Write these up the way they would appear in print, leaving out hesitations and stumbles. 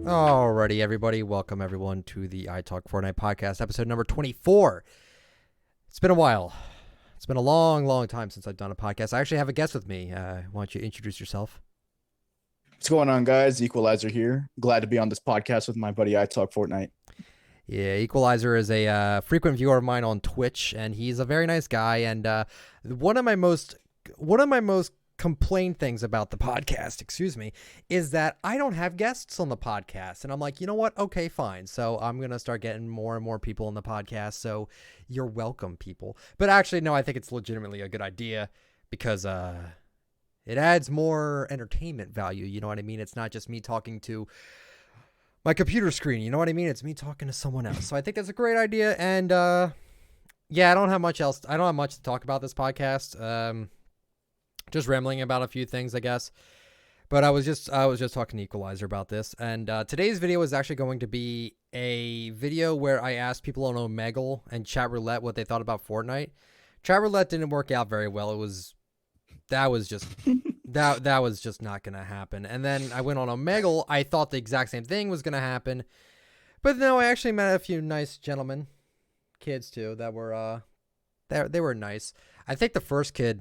Alrighty, everybody. Welcome, everyone, to the ITalkFortnite podcast, episode number 24. It's been a while. It's been a long, long time since I've done a podcast. I actually have a guest with me. Why don't you introduce yourself? What's going on, guys? Equalizer here. Glad to be on this podcast with my buddy ITalkFortnite. Yeah, Equalizer is a frequent viewer of mine on Twitch, and he's a very nice guy. And one of my most complain things about the podcast, is that I don't have guests on the podcast. And I'm like, you know what? Okay, fine. So I'm going to start getting more and more people on the podcast. So you're welcome, people. But actually, no, I think it's legitimately a good idea because it adds more entertainment value. You know what I mean? It's not just me talking to my computer screen. You know what I mean? It's me talking to someone else. So I think that's a great idea. And yeah, I don't have much else. I don't have much to talk about this podcast. Just rambling about a few things, I guess. But I was just talking to Equalizer about this. And today's video is actually going to be a video where I asked people on MOGUL and Chat Roulette what they thought about Fortnite. Chat Roulette didn't work out very well. That was just not gonna happen. And then I went on MOGUL. I thought the exact same thing was gonna happen. But no, I actually met a few nice gentlemen, kids too, that were they were nice. I think the first kid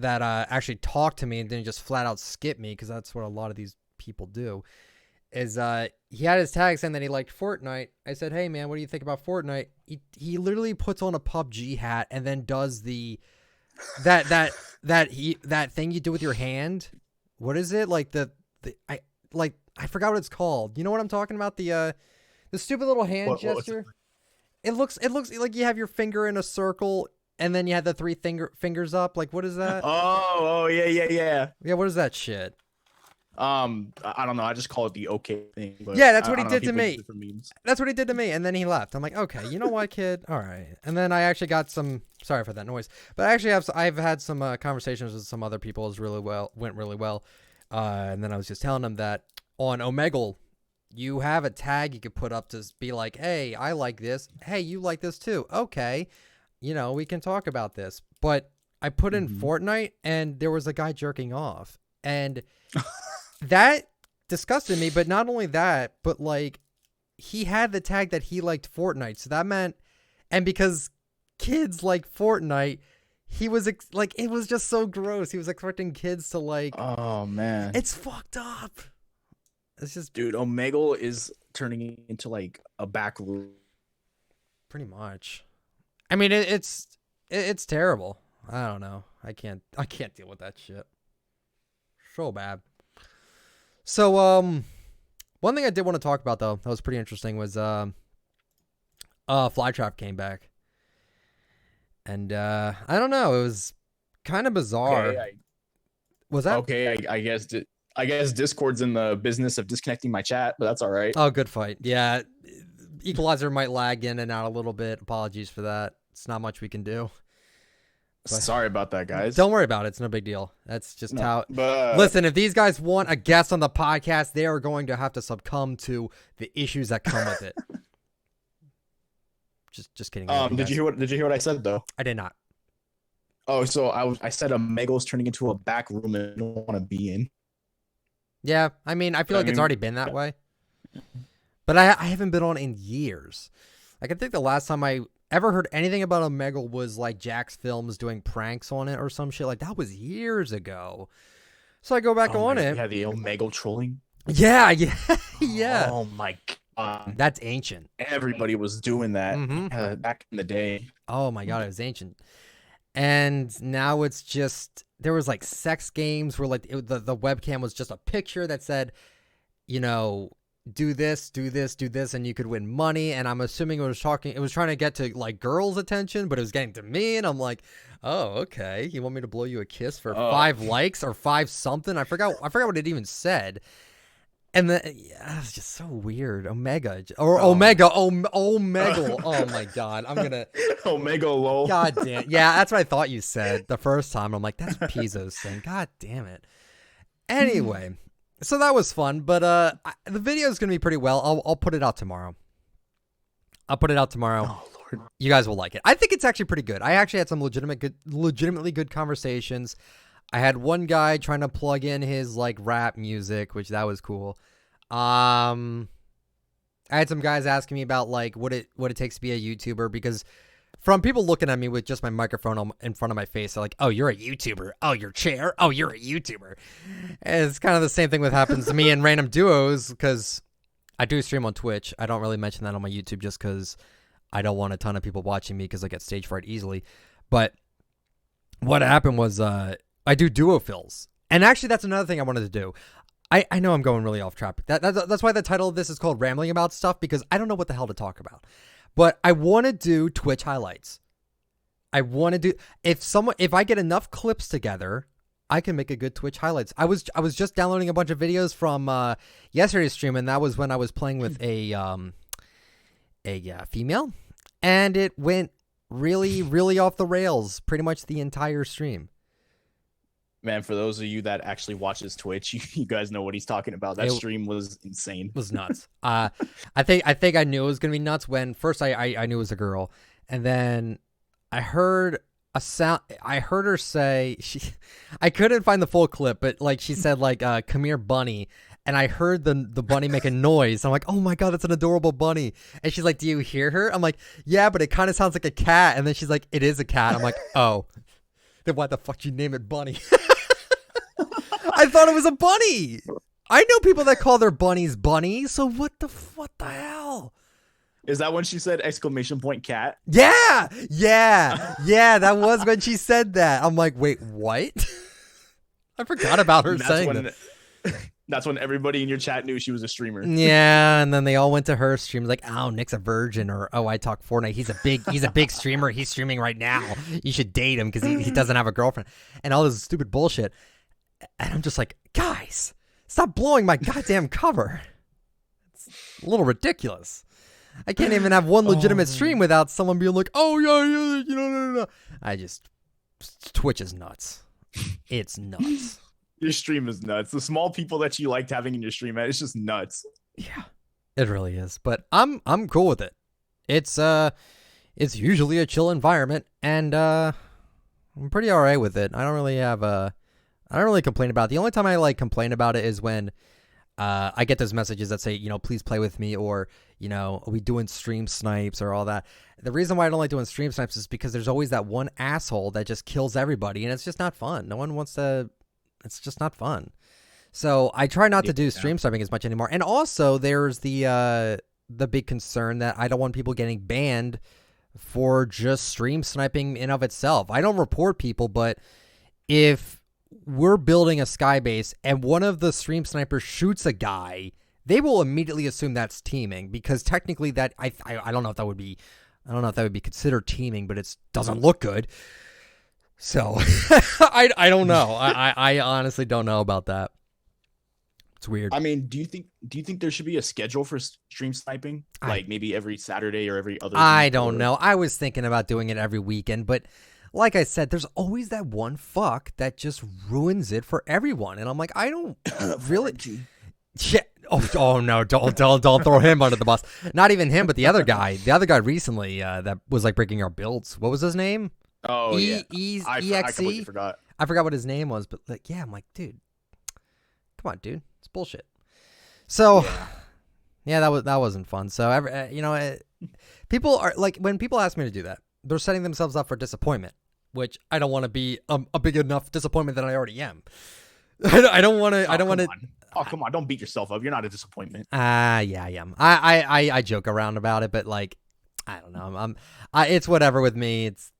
that actually talked to me and didn't just flat out skip me, because that's what a lot of these people do, is he had his tag saying that he liked Fortnite. I said, hey man, what do you think about Fortnite? He literally puts on a PUBG hat and then does the that thing you do with your hand. What is it? Like I forgot what it's called. You know what I'm talking about? The stupid little hand gesture. It looks like you have your finger in a circle and then you had the three fingers up. Like, what is that? Oh, yeah. Yeah, what is that shit? I don't know. I just call it the okay thing. But yeah, that's what he did to me. Memes. That's what he did to me, and then he left. I'm like, okay, you know what, kid? All right. And then I actually got some. Sorry for that noise, but I actually I've had some conversations with some other people. Went really well. And then I was just telling them that on Omegle, you have a tag you could put up to be like, hey, I like this. Hey, you like this too. Okay. You know, we can talk about this. But I put in Fortnite and there was a guy jerking off. And that disgusted me. But not only that, but like he had the tag that he liked Fortnite. So that meant, and because kids like Fortnite, he was like, it was just so gross. He was expecting kids to like, oh man, it's fucked up. It's just, dude, Omegle is turning into like a back room. Pretty much. I mean, it's terrible. I don't know. I can't deal with that shit. So bad. So, one thing I did want to talk about though, that was pretty interesting, was Flytrap came back. And I don't know, it was kind of bizarre. Okay, was that okay? I guess Discord's in the business of disconnecting my chat, but that's all right. Oh, good fight. Yeah, Equalizer might lag in and out a little bit. Apologies for that. It's not much we can do. But sorry about that, guys. Don't worry about it. It's no big deal. That's just how. But listen, if these guys want a guest on the podcast, they are going to have to succumb to the issues that come with it. Just kidding. Did you hear what I said though? I did not. Oh, so I said Omegle's turning into a back room and I don't want to be in. Yeah, I mean, I feel like it's already been that way. But I haven't been on in years. Like, I think the last time I ever heard anything about Omegle was like Jack's Films doing pranks on it or some shit. Like, that was years ago. So I go back on it. Yeah, the Omegle trolling. Yeah. Oh my god, that's ancient. Everybody was doing that back in the day. Oh my god, it was ancient. And now it's just, there was like sex games where like the webcam was just a picture that said, you know, do this, and you could win money. And I'm assuming it was trying to get to like girls' attention, but it was getting to me. And I'm like, oh, okay. You want me to blow you a kiss for 5 likes or 5 something? I forgot what it even said. And then it was just so weird. Omega. Oh my god. I'm gonna Omega lol. God damn. Yeah, that's what I thought you said the first time. I'm like, that's Pizzo's thing. God damn it. Anyway, so that was fun, but the video is gonna be pretty well. I'll put it out tomorrow. Oh Lord. You guys will like it. I think it's actually pretty good. I actually had some legitimately good conversations. I had one guy trying to plug in his like rap music, which that was cool. I had some guys asking me about like what it takes to be a YouTuber, because from people looking at me with just my microphone in front of my face, they're like, "Oh, you're a YouTuber. Oh, your chair. Oh, you're a YouTuber." And it's kind of the same thing that happens to me in random duos, because I do stream on Twitch. I don't really mention that on my YouTube just because I don't want a ton of people watching me because I get stage fright easily. But what happened was I do duo fills. And actually, that's another thing I wanted to do. I know I'm going really off track. That's why the title of this is called Rambling About Stuff, because I don't know what the hell to talk about. But I want to do Twitch highlights. I want to do, if I get enough clips together, I can make a good Twitch highlights. I was just downloading a bunch of videos from yesterday's stream, and that was when I was playing with a female, and it went really, really off the rails pretty much the entire stream. Man, for those of you that actually watches Twitch, you guys know what he's talking about. That stream was insane. It was nuts. I think I knew it was gonna be nuts when first I knew it was a girl, and then I heard a sound. I heard her say I couldn't find the full clip, but like she said like "come here, bunny," and I heard the bunny make a noise. I'm like, oh my god, that's an adorable bunny. And she's like, do you hear her? I'm like, yeah, but it kind of sounds like a cat. And then she's like, it is a cat. I'm like, oh, then why the fuck you name it Bunny? I thought it was a bunny. I know people that call their bunnies Bunny. So what the hell? Is that when she said exclamation point cat? Yeah. That was when she said that. I'm like, wait, what? I forgot about her saying that. That's when everybody in your chat knew she was a streamer. Yeah, and then they all went to her stream like, oh, Nick's a virgin, or oh, I talk Fortnite. He's a big streamer. He's streaming right now. You should date him because he doesn't have a girlfriend, and all this stupid bullshit. And I'm just like, guys, stop blowing my goddamn cover. It's a little ridiculous. I can't even have one legitimate stream without someone being like, oh yeah, no. Twitch is nuts. It's nuts. Your stream is nuts. The small people that you liked having in your stream, man, it's just nuts. Yeah, it really is. But I'm cool with it. It's usually a chill environment, and I'm pretty alright with it. I don't really complain about it. The only time I like complain about it is when I get those messages that say, please play with me, or, are we doing stream snipes or all that. The reason why I don't like doing stream snipes is because there's always that one asshole that just kills everybody, and it's just not fun. No one wants to. It's just not fun. So I try not to do stream sniping as much anymore. And also there's the big concern that I don't want people getting banned for just stream sniping in of itself. I don't report people, but if we're building a sky base and one of the stream snipers shoots a guy, they will immediately assume that's teaming, because technically that I don't know if that would be considered teaming, but it doesn't look good. So I don't know. I honestly don't know about that. It's weird. I mean, do you think there should be a schedule for stream sniping? Like maybe every Saturday or every other week? I don't know. I was thinking about doing it every weekend, but like I said, there's always that one fuck that just ruins it for everyone. And I'm like, I don't really. Yeah. Oh no! Don't throw him under the bus. Not even him, but the other guy. The other guy recently that was like breaking our builds. What was his name? Oh yeah, EXE. I completely forgot. I forgot what his name was, but like, yeah, I'm like, dude, come on, dude, it's bullshit. So, yeah, that wasn't fun. So, people are like, when people ask me to do that, they're setting themselves up for disappointment, which I don't want to be a big enough disappointment that I already am. I don't want to. I don't want to. Oh, come on, don't beat yourself up. You're not a disappointment. Yeah, I am. I joke around about it, but like, I don't know. It's whatever with me. It's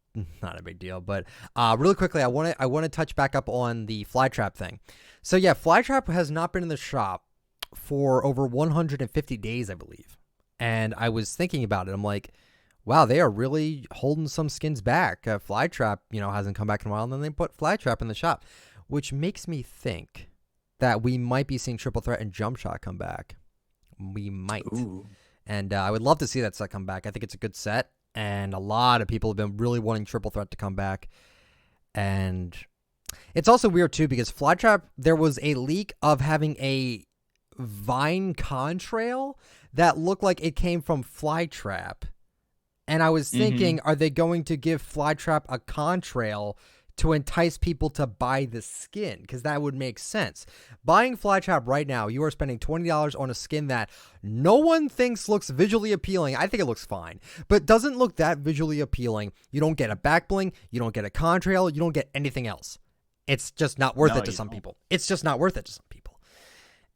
not a big deal. But really quickly, I want to touch back up on the Flytrap thing. So yeah, Flytrap has not been in the shop for over 150 days, I believe. And I was thinking about it. I'm like, wow, they are really holding some skins back. Flytrap, hasn't come back in a while, and then they put Flytrap in the shop, which makes me think that we might be seeing Triple Threat and Jump Shot come back. We might. Ooh. And I would love to see that set come back. I think it's a good set, and a lot of people have been really wanting Triple Threat to come back. And it's also weird, too, because Flytrap, there was a leak of having a Vine contrail that looked like it came from Flytrap. And I was thinking, are they going to give Flytrap a contrail to entice people to buy the skin, because that would make sense. Buying Flytrap right now, you are spending $20 on a skin that no one thinks looks visually appealing. I think it looks fine, but doesn't look that visually appealing. You don't get a back bling, you don't get a contrail, you don't get anything else. It's just not worth it to some people. It's just not worth it to some people.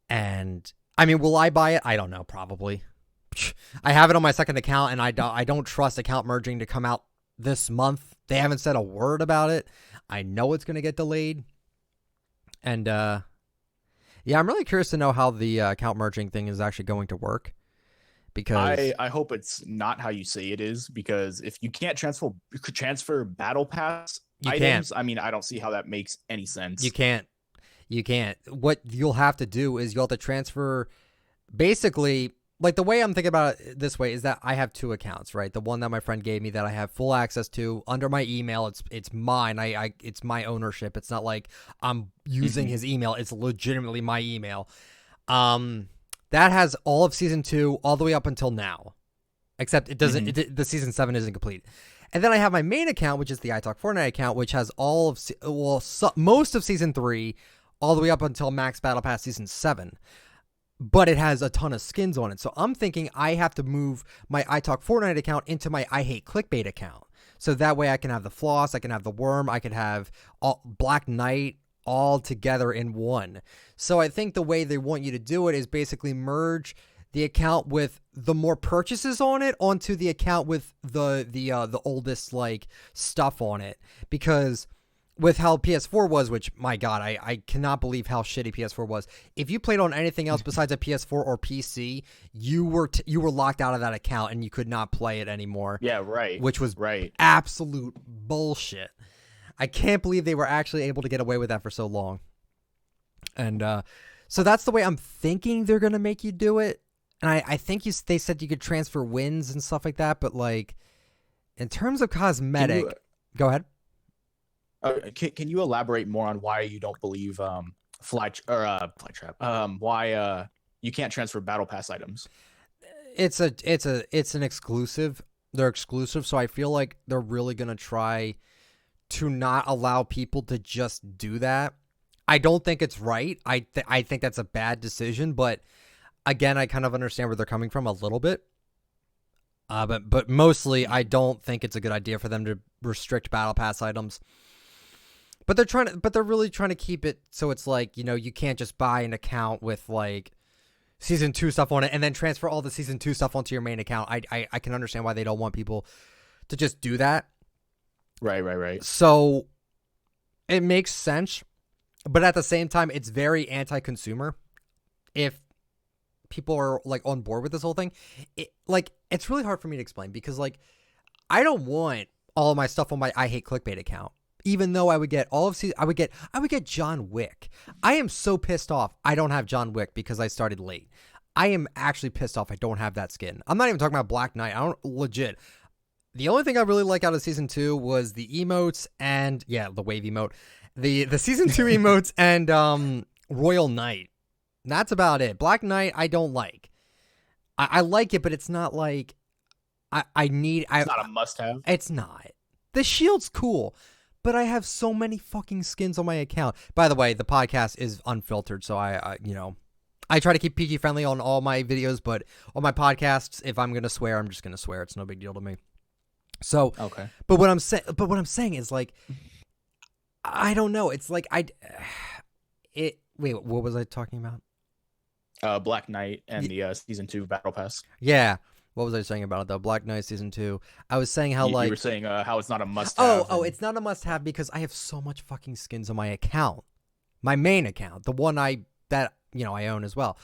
And I mean, will I buy it? I don't know, probably. I have it on my second account, and I don't trust account merging to come out this month. They haven't said a word about it. I know it's going to get delayed. And yeah, I'm really curious to know how the account merging thing is actually going to work. Because I hope it's not how you say it is, because if you can't transfer battle pass items, I mean, I don't see how that makes any sense. You can't. What you'll have to do is you'll have to transfer, basically, like the way I'm thinking about it this way is that I have two accounts, right? The one that my friend gave me that I have full access to under my email. It's mine. It's my ownership. It's not like I'm using his email. It's legitimately my email. That has all of season 2 all the way up until now, except it doesn't. The season 7 isn't complete. And then I have my main account, which is the ITalkFortnite account, which has all of most of season 3 all the way up until Max Battle Pass season 7. But it has a ton of skins on it. So I'm thinking I have to move my ITalkFortnite account into my I Hate Clickbait account. So that way I can have the Floss, I can have the Worm, I could have Black Knight all together in one. So I think the way they want you to do it is basically merge the account with the more purchases on it onto the account with the oldest like stuff on it. Because with how PS4 was, which, my God, I cannot believe how shitty PS4 was. If you played on anything else besides a PS4 or PC, you were locked out of that account and you could not play it anymore. Yeah, right. Which was absolute bullshit. I can't believe they were actually able to get away with that for so long. And so that's the way I'm thinking they're going to make you do it. And I think they said you could transfer wins and stuff like that. But, like, in terms of cosmetic... Go ahead. Can you elaborate more on why you don't believe Flytrap? Why you can't transfer battle pass items? It's an exclusive. They're exclusive, so I feel like they're really gonna try to not allow people to just do that. I don't think it's right. I think that's a bad decision, but again, I kind of understand where they're coming from a little bit. But mostly, I don't think it's a good idea for them to restrict battle pass items. But they're really trying to keep it so it's like, you know, you can't just buy an account with like season 2 stuff on it and then transfer all the season 2 stuff onto your main account. I can understand why they don't want people to just do that. Right. So it makes sense, but at the same time, it's very anti-consumer. If people are like on board with this whole thing, it's really hard for me to explain because like I don't want all of my stuff on my I Hate Clickbait account. Even though I would get all of season, I would get John Wick. I am so pissed off I don't have John Wick because I started late. I am actually pissed off I don't have that skin. I'm not even talking about Black Knight. I don't legit. The only thing I really like out of season 2 was the emotes and the wave emote, the season 2 emotes and Royal Knight. That's about it. Black Knight I don't like. I like it, but it's not like I need. It's not a must-have. It's not. The shield's cool. But I have so many fucking skins on my account. By the way, the podcast is unfiltered, so I try to keep PG friendly on all my videos, but on my podcasts, if I'm gonna swear, I'm just gonna swear. It's no big deal to me. So okay. But what I'm saying is like, I don't know. It's like wait, what was I talking about? Black Knight and the season 2 battle pass. Yeah. What was I saying about it, though? Black Knight season 2. I was saying how, you were saying how it's not a must-have. Oh, it's not a must-have because I have so much fucking skins on my account. My main account. The one I own as well.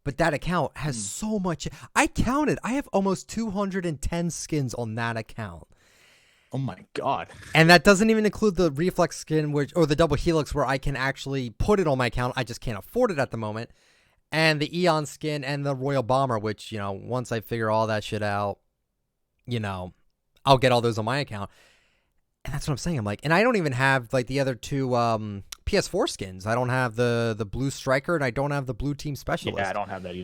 But that account has so much. I counted. I have almost 210 skins on that account. Oh, my God. And that doesn't even include the Reflex skin or the Double Helix where I can actually put it on my account. I just can't afford it at the moment. And the Eon skin and the Royal Bomber, which, you know, once I figure all that shit out, you know, I'll get all those on my account. And that's what I'm saying. I'm like, and I don't even have, like, the other two PS4 skins. I don't have the Blue Striker, and I don't have the Blue Team Specialist. Yeah, I don't have that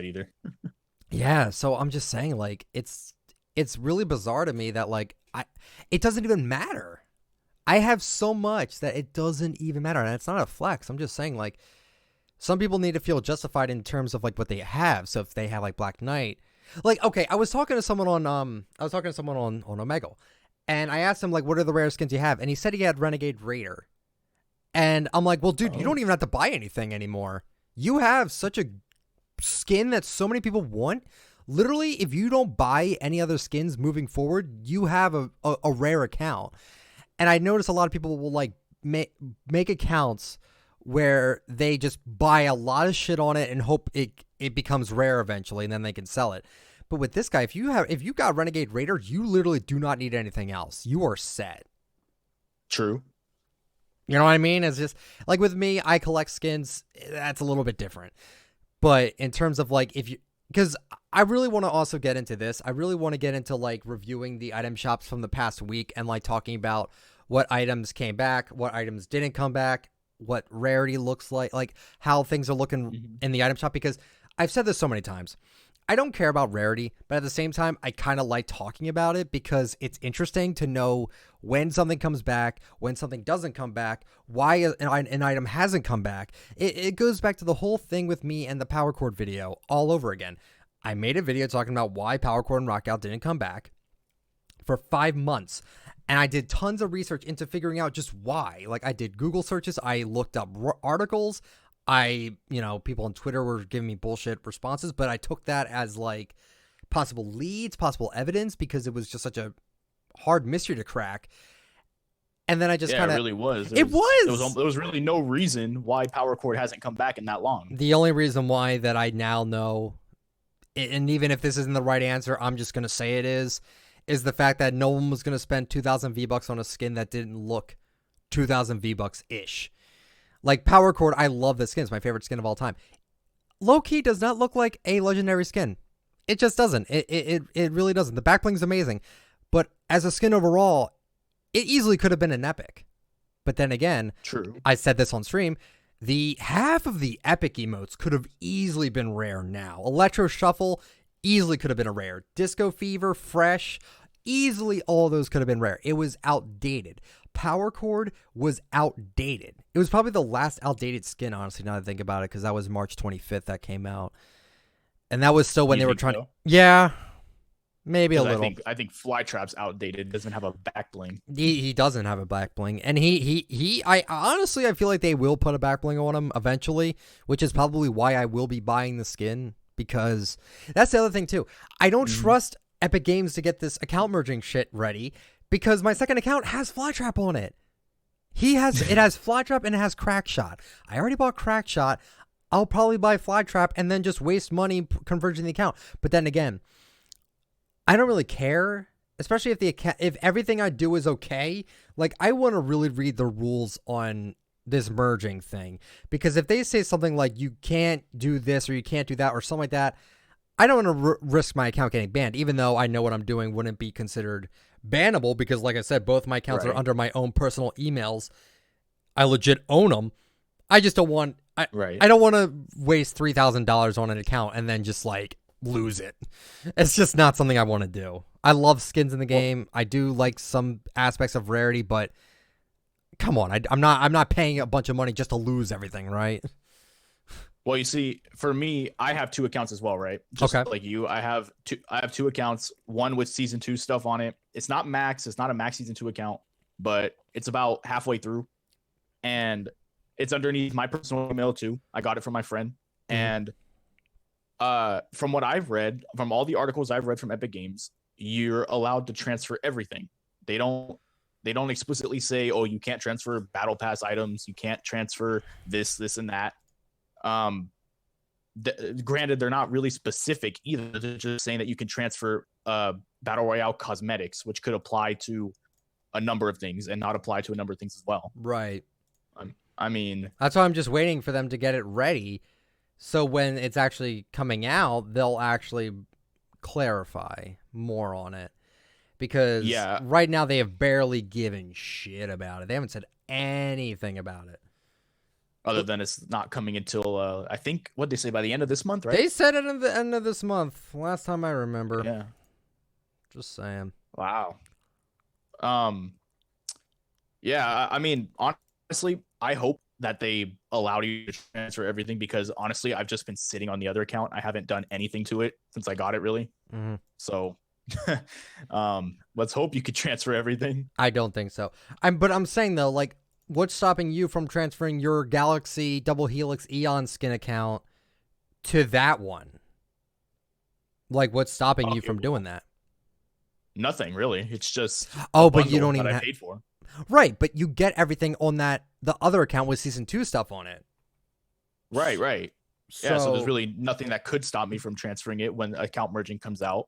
either. Yeah, so I'm just saying, like, it's really bizarre to me that, like, it doesn't even matter. I have so much that it doesn't even matter. And it's not a flex. I'm just saying, like, some people need to feel justified in terms of like what they have. So if they have like Black Knight, like, okay, I was talking to someone on Omegle, and I asked him like, what are the rare skins you have? And he said he had Renegade Raider. And I'm like, well, dude, you don't even have to buy anything anymore. You have such a skin that so many people want. Literally, if you don't buy any other skins moving forward, you have a rare account. And I notice a lot of people will like make accounts where they just buy a lot of shit on it and hope it becomes rare eventually, and then they can sell it. But with this guy, if you got Renegade Raider, you literally do not need anything else. You are set. True. You know what I mean? It's just like with me, I collect skins. That's a little bit different. But in terms of like, because I really want to also get into this. I really want to get into like reviewing the item shops from the past week and like talking about what items came back, what items didn't come back, what rarity looks like how things are looking in the item shop. Because I've said this so many times. I don't care about rarity, but at the same time, I kind of like talking about it because it's interesting to know when something comes back, when something doesn't come back, why an item hasn't come back. It goes back to the whole thing with me and the Power Chord video all over again. I made a video talking about why Power Chord and Rockout didn't come back for 5 months. And I did tons of research into figuring out just why. Like, I did Google searches. I looked up articles. People on Twitter were giving me bullshit responses, but I took that as like possible leads, possible evidence, because it was just such a hard mystery to crack. And then I just kind of, it really was. There was really no reason why Power Chord hasn't come back in that long. The only reason why that I now know, and even if this isn't the right answer, I'm just going to say it is the fact that no one was going to spend 2,000 V-Bucks on a skin that didn't look 2,000 V-Bucks-ish. Like Power Chord, I love this skin. It's my favorite skin of all time. Low-key does not look like a legendary skin. It just doesn't. It really doesn't. The backbling's amazing. But as a skin overall, it easily could have been an epic. But then again, true. I said this on stream, the half of the epic emotes could have easily been rare now. Electro Shuffle easily could have been a rare. Disco Fever, Fresh, easily all of those could have been rare. It was outdated. Power Chord was outdated. It was probably the last outdated skin, honestly, now that I think about it, because that was March 25th that came out. And that was still when they were trying to... Yeah, maybe a little. I think Flytrap's outdated. Doesn't have a back bling. He doesn't have a back bling. And I honestly, I feel like they will put a back bling on him eventually, which is probably why I will be buying the skin, because that's the other thing, too. I don't trust Epic Games to get this account merging shit ready, because my second account has Flytrap on it. It has Flytrap and it has Crackshot. I already bought Crackshot. I'll probably buy Flytrap and then just waste money converting the account. But then again, I don't really care, especially if everything I do is okay. Like, I want to really read the rules on this merging thing, because if they say something like you can't do this or you can't do that or something like that, I don't want to risk my account getting banned, even though I know what I'm doing wouldn't be considered bannable, because like I said, both my accounts are under my own personal emails. I legit own them. I just don't want I don't want to waste $3,000 on an account and then just like lose it. It's just not something I want to do. I love skins in the game. I do like some aspects of rarity, but come on, I'm not paying a bunch of money just to lose everything, right? Well, you see, for me, I have 2 accounts as well, right? Just like you, I have 2 accounts, one with season 2 stuff on it. It's not max. It's not a max season 2 account, but it's about halfway through, and it's underneath my personal email too. I got it from my friend, and from what I've read, from all the articles I've read from Epic Games, you're allowed to transfer everything. They don't explicitly say, oh, you can't transfer battle pass items, you can't transfer this, and that. Granted, they're not really specific either. They're just saying that you can transfer battle royale cosmetics, which could apply to a number of things and not apply to a number of things as well. Right. I mean, that's why I'm just waiting for them to get it ready, so when it's actually coming out, they'll actually clarify more on it. Because right now they have barely given shit about it. They haven't said anything about it. Other than it's not coming until, I think, what'd they say, by the end of this month, right? They said it at the end of this month, last time I remember. Yeah. Just saying. Wow. Yeah, I mean, honestly, I hope that they allowed you to transfer everything because honestly, I've just been sitting on the other account. I haven't done anything to it since I got it, really. Mm-hmm. So, let's hope you could transfer everything. I don't think so. But I'm saying though, like, what's stopping you from transferring your Galaxy Double Helix Eon skin account to that one? Like, what's stopping you from doing that? Nothing really. It's just but you don't even I paid for. Right, but you get everything on the other account with season 2 stuff on it. Right. Yeah, so there's really nothing that could stop me from transferring it when account merging comes out.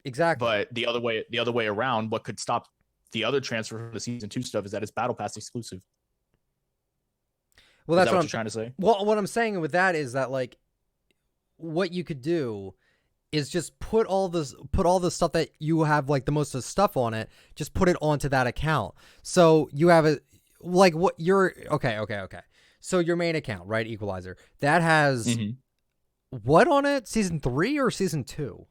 Exactly. But the other way around, what could stop the other transfer from the season 2 stuff is that it's Battle Pass exclusive. Well, that's what I'm trying to say. Well, what I'm saying with that is that, like, what you could do is just put all the stuff that you have, like, the most of the stuff on it, just put it onto that account. So you have a, like, what you're okay. So your main account, right, Equalizer, that has what on it? Season 3 or season 2?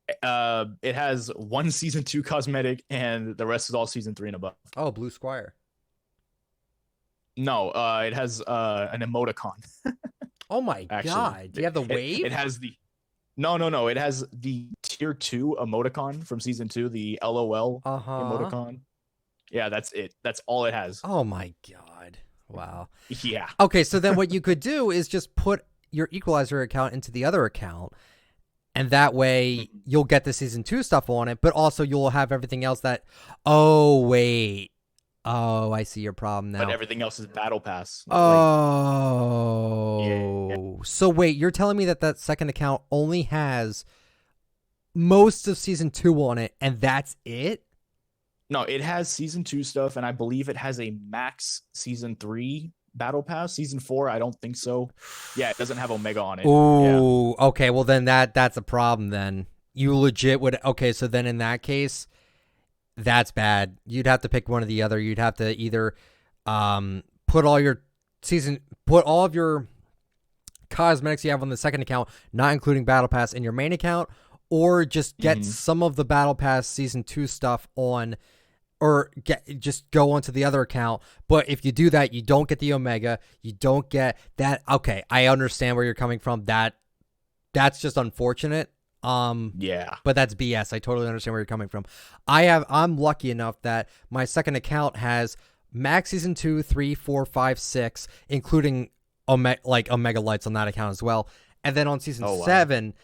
It has one season 2 cosmetic, and the rest is all season 3 and above. Oh, Blue Squire. No, it has an emoticon. Oh my god! Do you have the wave? It has the no. It has the tier 2 emoticon from season 2, the LOL emoticon. Yeah, that's it. That's all it has. Oh my god! Wow. Yeah. Okay, so then what you could do is just put your Equalizer account into the other account, and that way you'll get the season 2 stuff on it, but also you'll have everything else that. Oh wait. Oh, I see your problem now. But everything else is Battle Pass. Oh. Yeah. So wait, you're telling me that second account only has most of season 2 on it, and that's it? No, it has season 2 stuff, and I believe it has a max season 3 Battle Pass. Season 4, I don't think so. Yeah, it doesn't have Omega on it. Oh, yeah. Okay. Well, then that's a problem then. You legit would. Okay, so then in that case, that's bad. You'd have to pick one or the other. You'd have to either put all of your cosmetics you have on the second account, not including Battle Pass, in your main account, or just get some of the Battle Pass season 2 stuff on, or just go onto the other account. But if you do that, you don't get the Omega. You don't get that. Okay, I understand where you're coming from. That's just unfortunate. Yeah, but that's BS. I totally understand where you're coming from. I'm lucky enough that my second account has max season 2, 3, 4, 5, 6, including Omega Lights on that account as well. And then on season 7,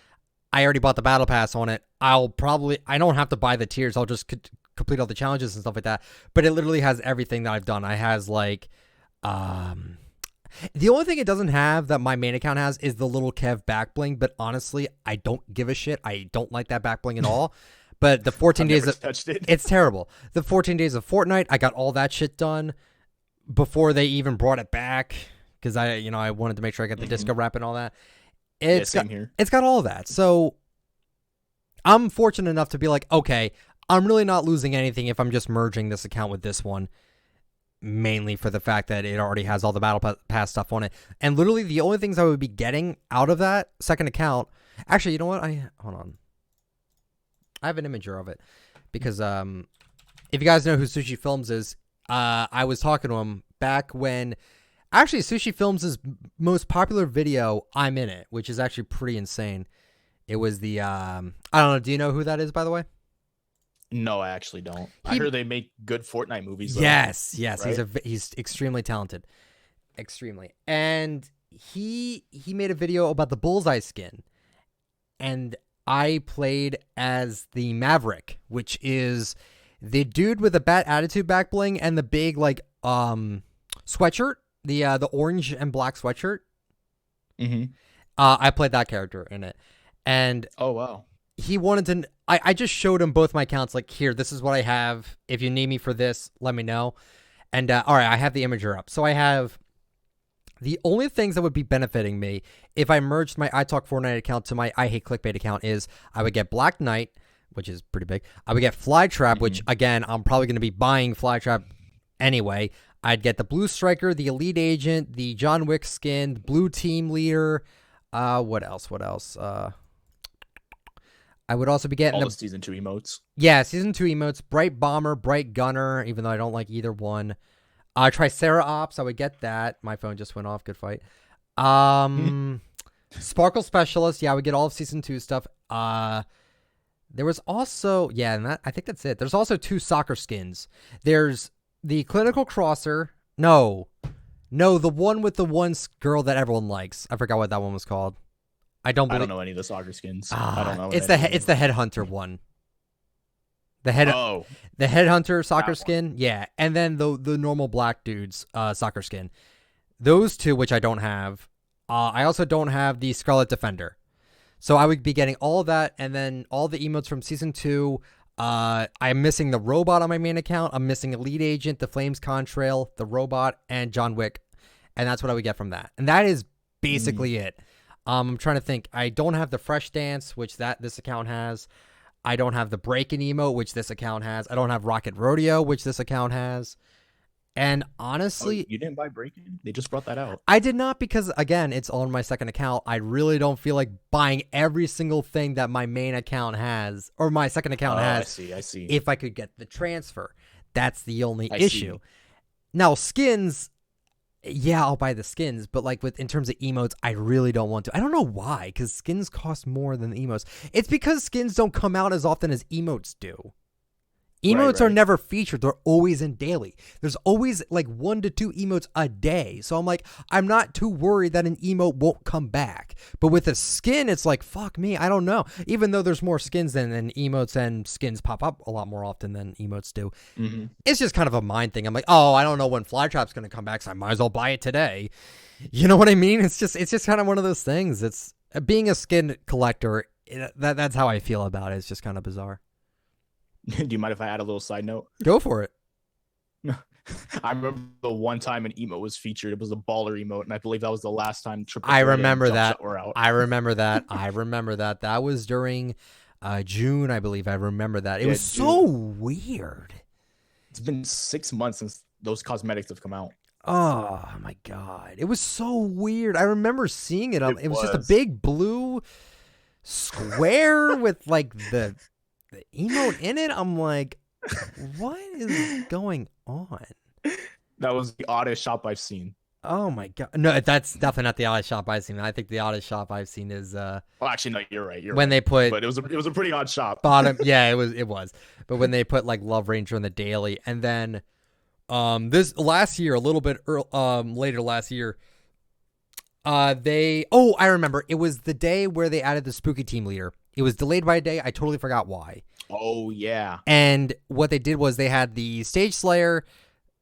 I already bought the Battle Pass on it. I don't have to buy the tiers. I'll just complete all the challenges and stuff like that. But it literally has everything that I've done. I has like, the only thing it doesn't have that my main account has is the little Kev back bling, but honestly, I don't give a shit. I don't like that back bling at all. But the 14 days of touched it. It's terrible. The 14 days of Fortnite, I got all that shit done before they even brought it back because I wanted to make sure I got the disco wrap and all that. Same here. It's got all of that. So I'm fortunate enough to be like, okay, I'm really not losing anything if I'm just merging this account with this one. Mainly for the fact that it already has all the Battle Pass stuff on it. And literally the only things I would be getting out of that second account... Actually, you know what? Hold on. I have an imager of it. Because if you guys know who Sushi Films is, I was talking to him back when... Actually, Sushi Films' most popular video, I'm in it, which is actually pretty insane. It was the... I don't know. Do you know who that is, by the way? No, I actually don't. I heard they make good Fortnite movies. Though, yes. right? He's extremely talented, extremely. And he made a video about the Bullseye skin, and I played as the Maverick, which is the dude with the bad attitude back bling and the big sweatshirt, the orange and black sweatshirt. I played that character in it, and oh wow. He wanted to... I just showed him both my accounts, like, here, this is what I have. If you need me for this, let me know. And, all right, I have the imager up. So I have... The only things that would be benefiting me if I merged my ITalkFortnite account to my I Hate Clickbait account is I would get Black Knight, which is pretty big. I would get Flytrap, which, again, I'm probably going to be buying Flytrap anyway. I'd get the Blue Striker, the Elite Agent, the John Wick skin, the Blue Team Leader. What else? I would also be getting all the season 2 emotes. Yeah, season 2 emotes, Bright Bomber, Bright Gunner, even though I don't like either one. Triceratops, I would get that. My phone just went off. Good fight. Sparkle Specialist, yeah, I would get all of season 2 stuff. There was also, yeah, and I think that's it. There's also 2 soccer skins. There's the Clinical Crosser. No, the one with the one girl that everyone likes. I forgot what that one was called. I don't know any of the soccer skins. I don't know. It's the Headhunter one. The Headhunter soccer skin, yeah, and then the normal black dude's soccer skin. Those 2, which I don't have. I also don't have the Scarlet Defender. So I would be getting all of that, and then all the emotes from Season 2. I'm missing the robot on my main account. I'm missing Elite Agent, the Flames Contrail, the robot, and John Wick. And that's what I would get from that. And that is basically it. I'm trying to think. I don't have the Fresh Dance, which this account has. I don't have the Break-In emote, which this account has. I don't have Rocket Rodeo, which this account has. And honestly... you didn't buy Break-In? They just brought that out. I did not because, again, it's on my second account. I really don't feel like buying every single thing that my main account has, or my second account has. I see. If I could get the transfer. That's the only issue. Now, skins... Yeah, I'll buy the skins, but like in terms of emotes, I really don't want to. I don't know why, because skins cost more than the emotes. It's because skins don't come out as often as emotes do. Emotes are never featured. They're always in daily. There's always like 1 to 2 emotes a day. So I'm like, I'm not too worried that an emote won't come back. But with a skin, it's like, fuck me, I don't know. Even though there's more skins than emotes, and skins pop up a lot more often than emotes do. Mm-hmm. It's just kind of a mind thing. I'm like, oh, I don't know when Flytrap's going to come back, so I might as well buy it today. You know what I mean? It's just kind of one of those things. It's being a skin collector. That's how I feel about it. It's just kind of bizarre. Do you mind if I add a little side note? Go for it. I remember the one time an emote was featured. It was a baller emote, and I believe that was the last time I remember that. I remember that. That was during June, I believe. I remember that. It was so weird. It's been 6 months since those cosmetics have come out. Oh, my God. It was so weird. I remember seeing it. It was just a big blue square with like the emote in it. I'm like, what is going on? That was the oddest shop I've seen. Oh my God. No, that's definitely not the oddest shop I've seen. I think the oddest shop I've seen is well, actually, no, you're right. When they put, but it was a pretty odd shop. Bottom, yeah, it was. But when they put like Love Ranger in the daily, and then this last year, a little bit later last year, I remember, it was the day where they added the Spooky Team leader. It was delayed by a day. I totally forgot why. Oh, yeah. And what they did was they had the Stage Slayer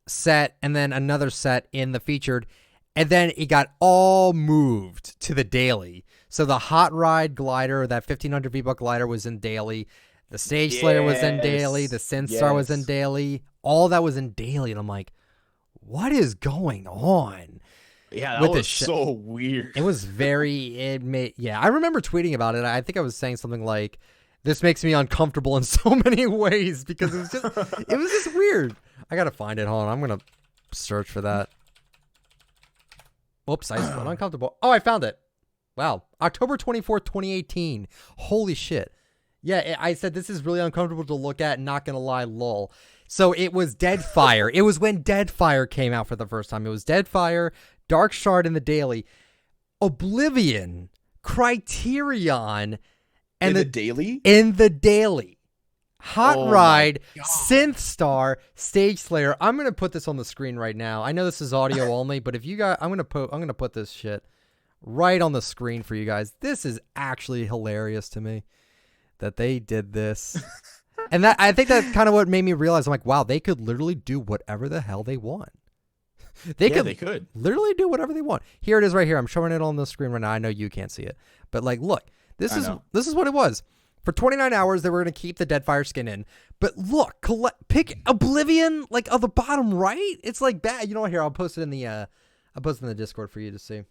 set and then another set in the featured, and then it got all moved to the daily. So the Hot Ride glider, that 1500 V-Buck glider, was in daily. The Stage Slayer was in daily. The Synth Star was in daily. All that was in daily. And I'm like, what is going on? Yeah, that was so weird. It was I remember tweeting about it. I think I was saying something like, this makes me uncomfortable in so many ways, because it was just weird. I gotta find it. Hold on, I'm gonna search for that. Whoops, I spelled uncomfortable. Oh, I found it. Wow, October 24th, 2018. Holy shit. Yeah, I said this is really uncomfortable to look at. Not gonna lie, lol. So it was Deadfire. It was when Deadfire came out for the first time. It was Deadfire, Dark Shard in the daily, Oblivion, Criterion, and in the daily? In the daily. Hot Ride, Synth Star, Stage Slayer. I'm gonna put this on the screen right now. I know this is audio only, but if you got, I'm gonna put this shit right on the screen for you guys. This is actually hilarious to me that they did this. And I think that's kind of what made me realize, I'm like, wow, they could literally do whatever the hell they want. They could literally do whatever they want. Here it is right here. I'm showing it on the screen right now. I know you can't see it, but like, look, this is what it was. For 29 hours, they were going to keep the Deadfire skin in. But look, pick Oblivion, like on the bottom right. It's like bad. You know what? Here, I'll post it in the Discord for you to see. I'm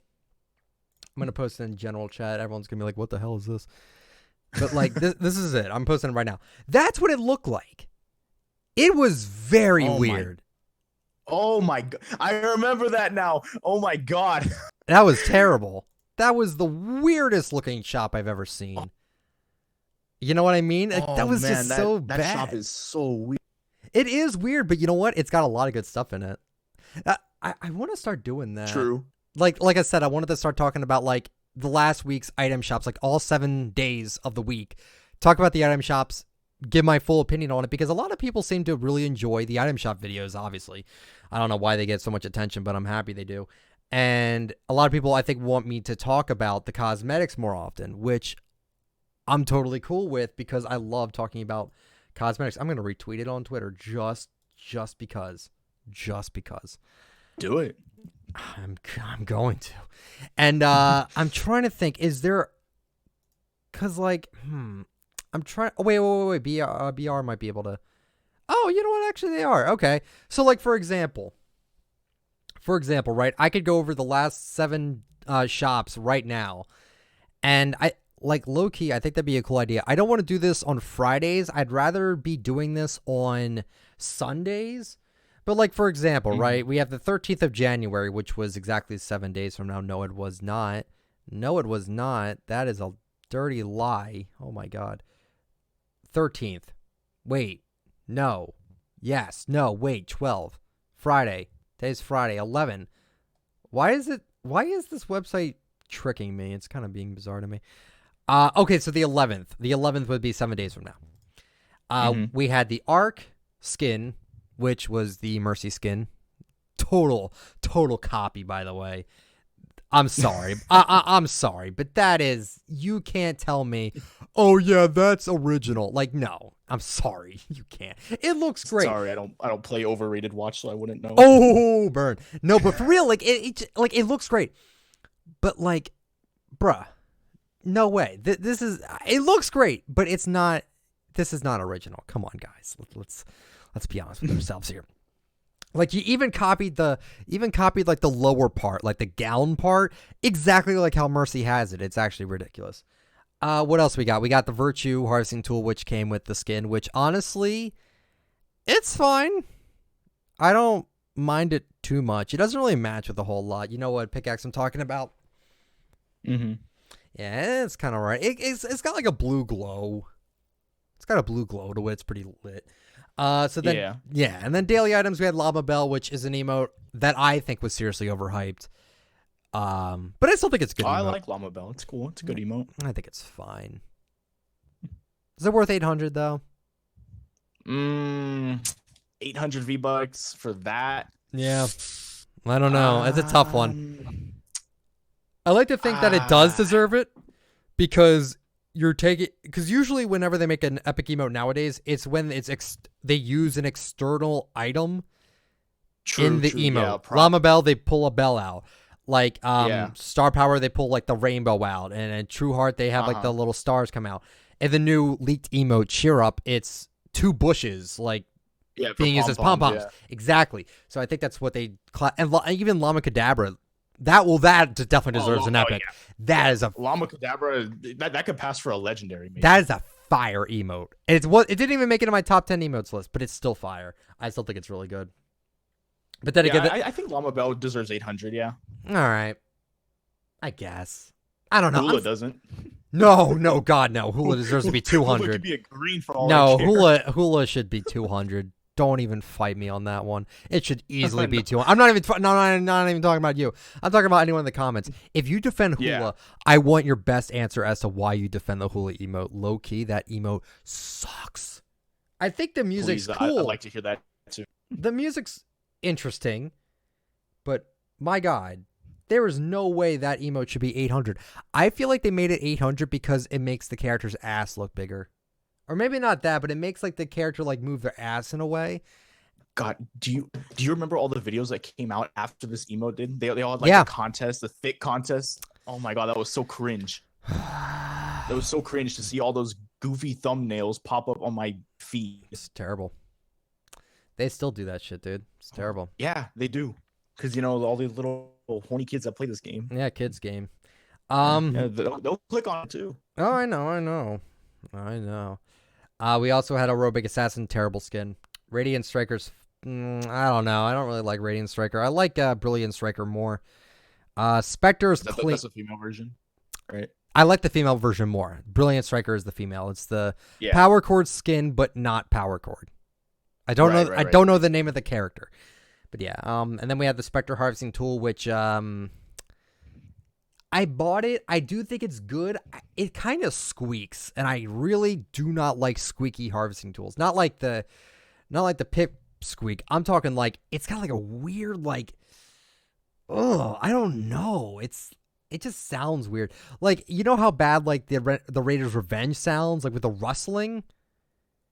going to post it in general chat. Everyone's going to be like, what the hell is this? But like, this is it. I'm posting it right now. That's what it looked like. It was very weird. Oh my God. I remember that now. Oh my God. That was terrible. That was the weirdest looking shop I've ever seen. You know what I mean? Like, that was just so that bad. shop is so weird. It is weird, but you know what? It's got a lot of good stuff in it. I want to start doing that. True. Like I said, I wanted to start talking about like the last week's item shops, like all 7 days of the week. Talk about the item shops, give my full opinion on it, because a lot of people seem to really enjoy the item shop videos, obviously. I don't know why they get so much attention, but I'm happy they do. And a lot of people, I think, want me to talk about the cosmetics more often, which I'm totally cool with because I love talking about cosmetics. I'm going to retweet it on Twitter just because. Just because. Do it. I'm going to. And I'm trying to think, is there, because like, I'm trying, oh, wait, BR might be able to, oh, you know what, actually they are, okay. So like, for example, right, I could go over the last 7 shops right now, and I, like, low-key, I think that'd be a cool idea. I don't want to do this on Fridays. I'd rather be doing this on Sundays. But, like, for example, right, we have the 13th of January, which was exactly 7 days from now. No, it was not. No, it was not. That is a dirty lie. Oh, my God. 13th. Wait. No. Yes. No. Wait. 12. Friday. Today's Friday. 11. Why is this website tricking me? It's kind of being bizarre to me. Okay, so the 11th. The 11th would be 7 days from now. We had the Arc skin, which was the Mercy skin. Total copy, by the way. I'm sorry. I'm sorry, but that is, you can't tell me, oh yeah, that's original. Like, no, I'm sorry. You can't. It looks great. Sorry, I don't play overrated watch, so I wouldn't know. Oh, burn. No, but for real, like it looks great. But like, bruh, no way. It looks great, but this is not original. Come on, guys. Let's be honest with ourselves here. Like, you even copied like the lower part, like the gown part, exactly like how Mercy has it. It's actually ridiculous. What else we got? We got the Virtue harvesting tool, which came with the skin, which honestly, it's fine. I don't mind it too much. It doesn't really match with a whole lot. You know what pickaxe I'm talking about? Mm-hmm. Yeah, it's kind of right. It's got like a blue glow. It's got a blue glow to it. It's pretty lit. So then, yeah, and then daily items, we had Llama Bell, which is an emote that I think was seriously overhyped. But I still think it's good. I like Llama Bell. It's cool. It's a good emote. I think it's fine. Is it worth 800 though? 800 V-Bucks for that? Yeah. I don't know. It's a tough one. I like to think that it does deserve it because usually whenever they make an epic emote nowadays, it's when they use an external item in the emote. Yeah, Llama Bell, they pull a bell out. Like Star Power, they pull like the rainbow out, and True Heart, they have like the little stars come out. And the new leaked emote Cheer Up, it's 2 bushes like being used as pom poms. Yeah. Exactly. So I think that's what they and even Llama Kadabra. That definitely deserves an epic. Yeah. That is a Llama Kadabra. That could pass for a legendary. Maybe. That is a fire emote. It didn't even make it in my top 10 emotes list, but it's still fire. I still think it's really good. But then again, I think Llama Bell deserves 800. Yeah. All right. I guess. I don't know. Hula doesn't. No, God, no. Hula deserves to be 200. Hula could be a green for all. No, Hula should be 200. Don't even fight me on that one. It should easily be 200. I'm not even talking about you. I'm talking about anyone in the comments. If you defend Hula, I want your best answer as to why you defend the Hula emote. Low key, that emote sucks. I think the music's cool. I'd like to hear that too. The music's interesting, but my God, there is no way that emote should be 800. I feel like they made it 800 because it makes the character's ass look bigger. Or maybe not that, but it makes like the character like move their ass in a way. God, do you remember all the videos that came out after this emote did? They all had like the contest, the thick contest. Oh my God, that was so cringe. That was so cringe to see all those goofy thumbnails pop up on my feed. It's terrible. They still do that shit, dude. It's terrible. Yeah, they do. Because all the little horny kids that play this game. Yeah, kids game. They'll click on it too. Oh, I know. We also had Aerobic Assassin, terrible skin. Radiant Strikers, I don't know. I don't really like Radiant Striker. I like Brilliant Striker more. Spectre's that's a female version, right? I like the female version more. Brilliant Striker is the female. It's the Yeah. Power Chord skin, but not Power Chord. I don't know. I don't know the name of the character, but yeah. And then we have the Spectre Harvesting Tool, which I bought it. I do think it's good. It kind of squeaks, and I really do not like squeaky harvesting tools. Not like the pip squeak. I'm talking like it's got like a weird like. Oh, I don't know. It just sounds weird. Like, you know how bad like the Raiders Revenge sounds, like with the rustling.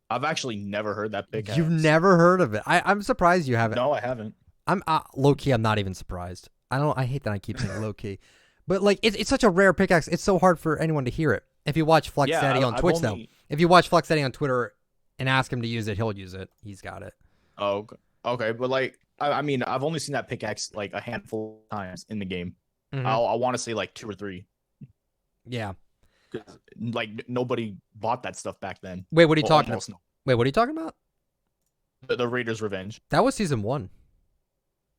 I've actually never heard that pickaxe. You've never heard of it. I'm surprised you haven't. No, I haven't. I'm low key. I'm not even surprised. I hate that I keep saying low key, but like it's such a rare pickaxe. It's so hard for anyone to hear it. If you watch Flex Daddy on Twitch, though, if you watch Flex Daddy on Twitter and ask him to use it, he'll use it. He's got it. Oh, okay. But like, I mean, I've only seen that pickaxe like a handful of times in the game. Mm-hmm. I want to say like 2 or 3. Yeah. Like nobody bought that stuff back then. Wait, what are you talking about? Wait, what are you talking about? The Raiders Revenge. That was season 1.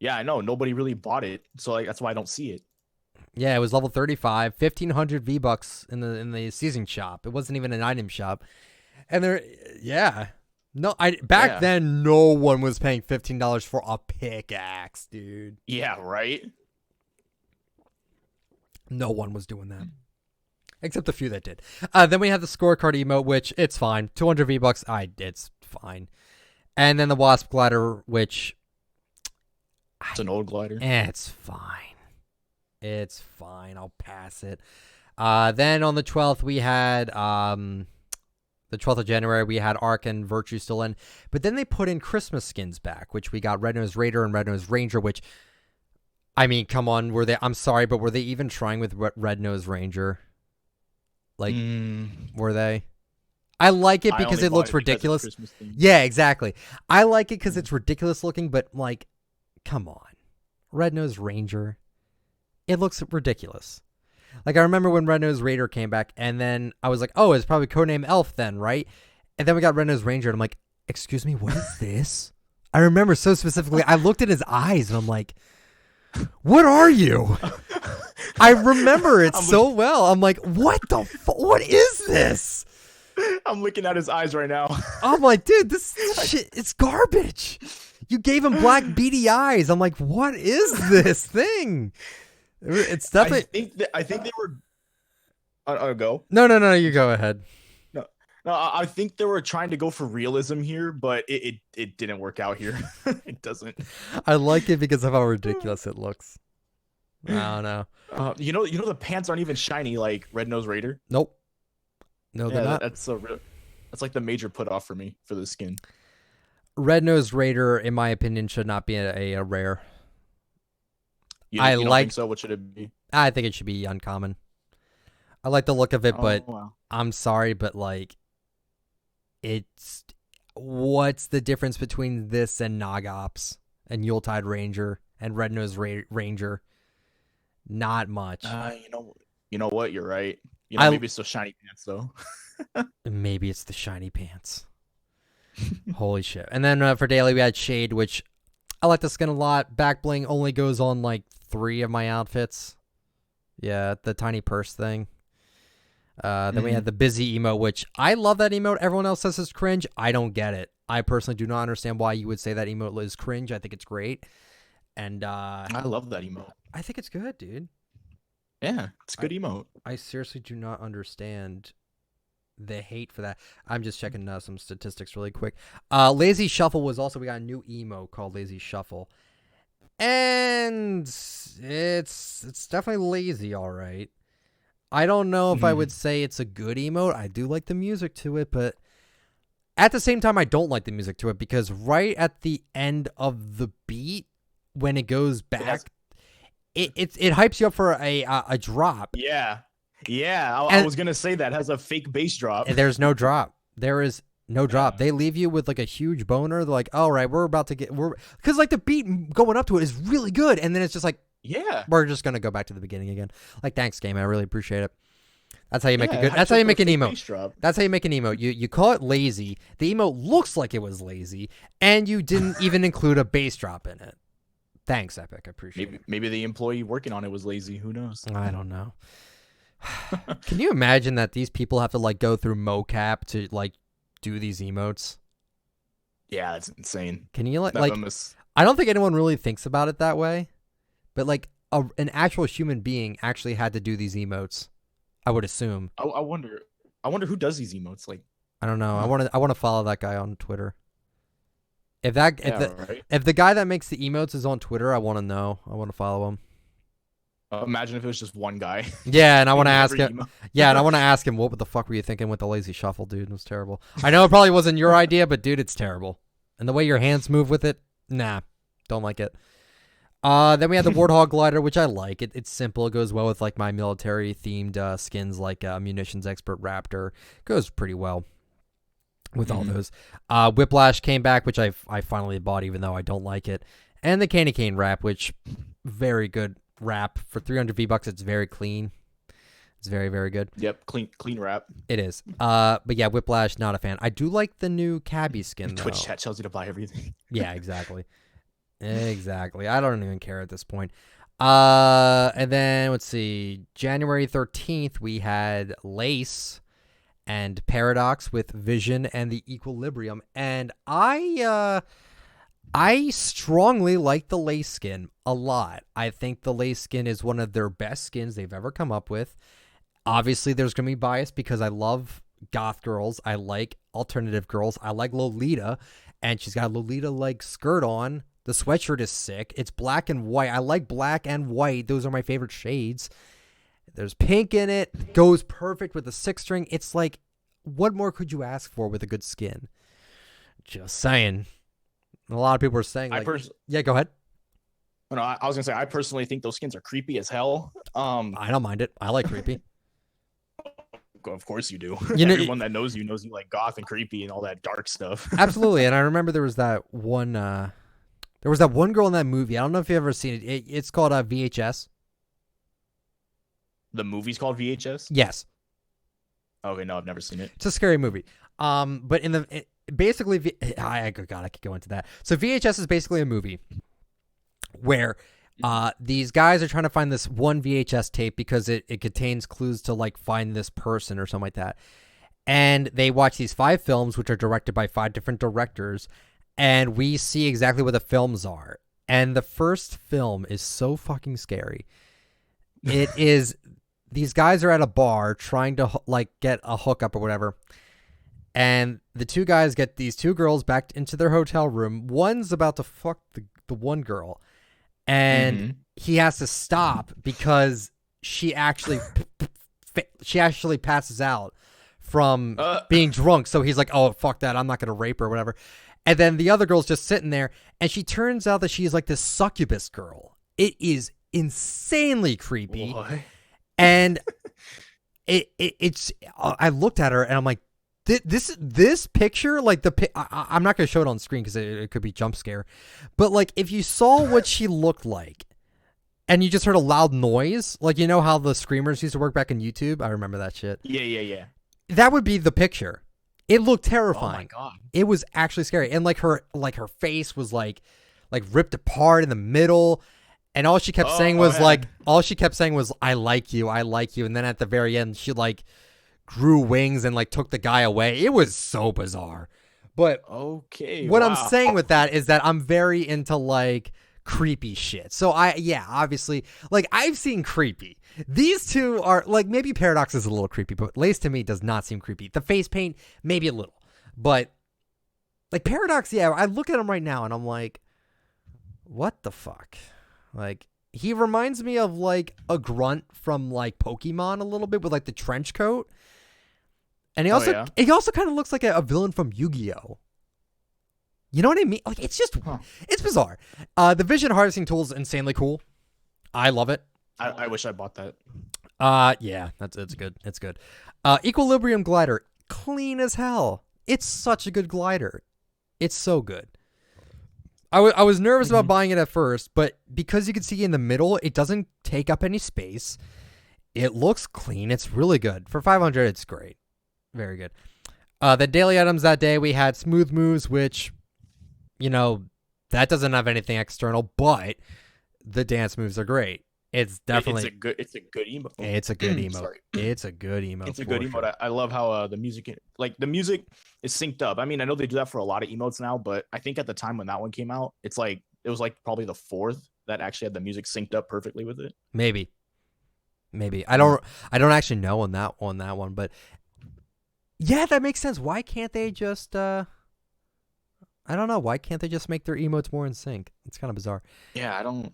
Yeah, I know. Nobody really bought it, so like that's why I don't see it. Yeah, it was level 35, 1,500 V-Bucks in the season shop. It wasn't even an item shop. And back then no one was paying $15 for a pickaxe, dude. Yeah, right? No one was doing that. Except a few that did. Then we have the scorecard emote, which it's fine. 200 V-Bucks, it's fine. And then the Wasp Glider, which it's an old glider. It's fine. It's fine. I'll pass it. Then on the 12th, we had the 12th of January, we had Arc and Virtue still in. But then they put in Christmas skins back, which we got Red Nose Raider and Red Nose Ranger, which, I mean, come on, I'm sorry, but were they even trying with Red Nose Ranger? Like, were they? I like it because it looks ridiculous. Yeah, exactly. I like it because it's ridiculous looking, but like, come on. Red Nose Ranger. It looks ridiculous. Like, I remember when Red Nose Raider came back, and then I was like, oh, it's probably codename Elf then, right? And then we got Red Nose Ranger, and I'm like, excuse me, what is this? I remember so specifically, I looked at his eyes, and I'm like, what are you? I remember it so well. I'm like, what is this? I'm looking at his eyes right now. I'm like, dude, this shit, it's garbage. You gave him black beady eyes. I'm like, what is this thing? It's definitely. I think they were. I'll go. No. You go ahead. No. I think they were trying to go for realism here, but it didn't work out here. It doesn't. I like it because of how ridiculous it looks. I don't know. You know the pants aren't even shiny like Red Nose Raider. Nope. No, they're not. That's like the major put off for me for the skin. Red Nose Raider, in my opinion, should not be a rare. You don't think so? What should it be? I think it should be uncommon. I like the look of it, but I'm sorry, but like, what's the difference between this and Nogops and Yuletide Ranger and Red Nose Ranger? Not much. You know what? You're right. Maybe it's the shiny pants though. Maybe it's the shiny pants. Holy shit! And then for daily, we had Shade, which I like the skin a lot. Back bling only goes on like 3 of my outfits. Yeah, the tiny purse thing. Then we had the busy emote, which I love that emote. Everyone else says it's cringe. I don't get it. I personally do not understand why you would say that emote is cringe. I think it's great. And I love that emote. I think it's good, dude. Yeah, it's a good emote. I seriously do not understand the hate for that. I'm just checking some statistics really quick. Lazy Shuffle was also, we got a new emo called Lazy Shuffle. And it's definitely lazy, all right. I don't know if I would say it's a good emote. I do like the music to it, but at the same time, I don't like the music to it because right at the end of the beat, when it goes back, it hypes you up for a drop. Yeah. I was gonna say that has a fake bass drop. And there's no drop. There is no drop. They leave you with like a huge boner. They're like, all right, because like the beat going up to it is really good, and then it's just like, yeah, we're just gonna go back to the beginning again. Like, thanks, game. I really appreciate it. That's how you make a good. That's how you make an emote. That's how you make an emote. You call it lazy. The emote looks like it was lazy, and you didn't even include a bass drop in it. Thanks, Epic. I appreciate it. Maybe the employee working on it was lazy. Who knows? I don't know. Can you imagine that these people have to like go through mocap to like do these emotes? Yeah, that's insane. Can you like I don't think anyone really thinks about it that way, but like an actual human being actually had to do these emotes. I would assume. I wonder who does these emotes. Like, I don't know. I want to follow that guy on Twitter. If the guy that makes the emotes is on Twitter, I want to know. I want to follow him. Imagine if it was just one guy. Yeah, and I want to ask him. Yeah, and I want to ask him, what the fuck were you thinking with the lazy shuffle, dude? It was terrible. I know it probably wasn't your idea, but dude, it's terrible. And the way your hands move with it, nah, don't like it. Then we had the Warthog Glider, which I like. It's simple. It goes well with like my military themed skins, like munitions expert Raptor. Goes pretty well with all those. Whiplash came back, which I finally bought, even though I don't like it. And the Candy Cane wrap, which very good wrap for 300 V-bucks. It's very clean. It's very, very good. Yep, clean wrap. It is. But yeah, Whiplash, not a fan. I do like the new Cabby skin, though. Twitch chat tells you to buy everything. Yeah, exactly. Exactly. I don't even care at this point. And then let's see. January 13th, we had Lace and Paradox with Vision and the Equilibrium. And I strongly like the Lace skin a lot. I think the Lace skin is one of their best skins they've ever come up with. Obviously, there's going to be bias because I love goth girls. I like alternative girls. I like Lolita, and she's got a Lolita-like skirt on. The sweatshirt is sick. It's black and white. I like black and white. Those are my favorite shades. There's pink in it. Goes perfect with the 6-string. It's like, what more could you ask for with a good skin? Just saying. A lot of people are saying, like, yeah, go ahead. No, I was gonna say I personally think those skins are creepy as hell. I don't mind it. I like creepy. Of course you do. Everyone that knows you like goth and creepy and all that dark stuff. Absolutely. And I remember there was that one girl in that movie. I don't know if you've ever seen it. It's called VHS. The movie's called VHS? Yes. Okay, no, I've never seen it. It's a scary movie. But basically, I could go into that. So VHS is basically a movie where these guys are trying to find this one VHS tape because it contains clues to like find this person or something like that. And they watch these 5 films, which are directed by 5 different directors, and we see exactly what the films are. And the first film is so fucking scary. It is, these guys are at a bar trying to like get a hookup or whatever. And the 2 guys get these 2 girls back into their hotel room. One's about to fuck the one girl. And he has to stop because she actually passes out from being drunk. So he's like, oh, fuck that. I'm not going to rape her or whatever. And then the other girl's just sitting there. And she turns out that she's like this succubus girl. It is insanely creepy. What? And it's I looked at her and I'm like, this picture, like I'm not going to show it on screen because it could be jump scare. But like if you saw what she looked like and you just heard a loud noise, like you know how the screamers used to work back in YouTube? I remember that shit. Yeah. That would be the picture. It looked terrifying. Oh my God. It was actually scary. And like her face was like ripped apart in the middle. And all she kept saying was I like you. And then at the very end, she like grew wings and like took the guy away. It was so bizarre. But what I'm saying with that is that I'm very into like creepy shit. So obviously, like I've seen creepy. These 2 are like, maybe Paradox is a little creepy, but Lace to me does not seem creepy. The face paint, maybe a little, but like Paradox, yeah, I look at him right now and I'm like, what the fuck? Like he reminds me of like a grunt from like Pokemon a little bit with like the trench coat. And he also kind of looks like a villain from Yu-Gi-Oh! You know what I mean? Like it's just it's bizarre. The vision harvesting tool is insanely cool. I love it. I wish I bought that. Yeah, it's good. It's good. Equilibrium glider, clean as hell. It's such a good glider. It's so good. I was nervous about buying it at first, but because you can see in the middle, it doesn't take up any space. It looks clean. It's really good. For 500, it's great. Very good. The daily items that day, we had Smooth Moves, which, you know, that doesn't have anything external, but the dance moves are great. It's definitely it's a good emote. it's a good emote. Sorry. It's a good emote. It's a good emote. Sure. I love how the music is synced up. I mean, I know they do that for a lot of emotes now, but I think at the time when that one came out, it was like probably the fourth that actually had the music synced up perfectly with it. Maybe. I don't actually know on that one, but yeah, that makes sense. Why can't they just I don't know. Why can't they just make their emotes more in sync? It's kind of bizarre. Yeah, I don't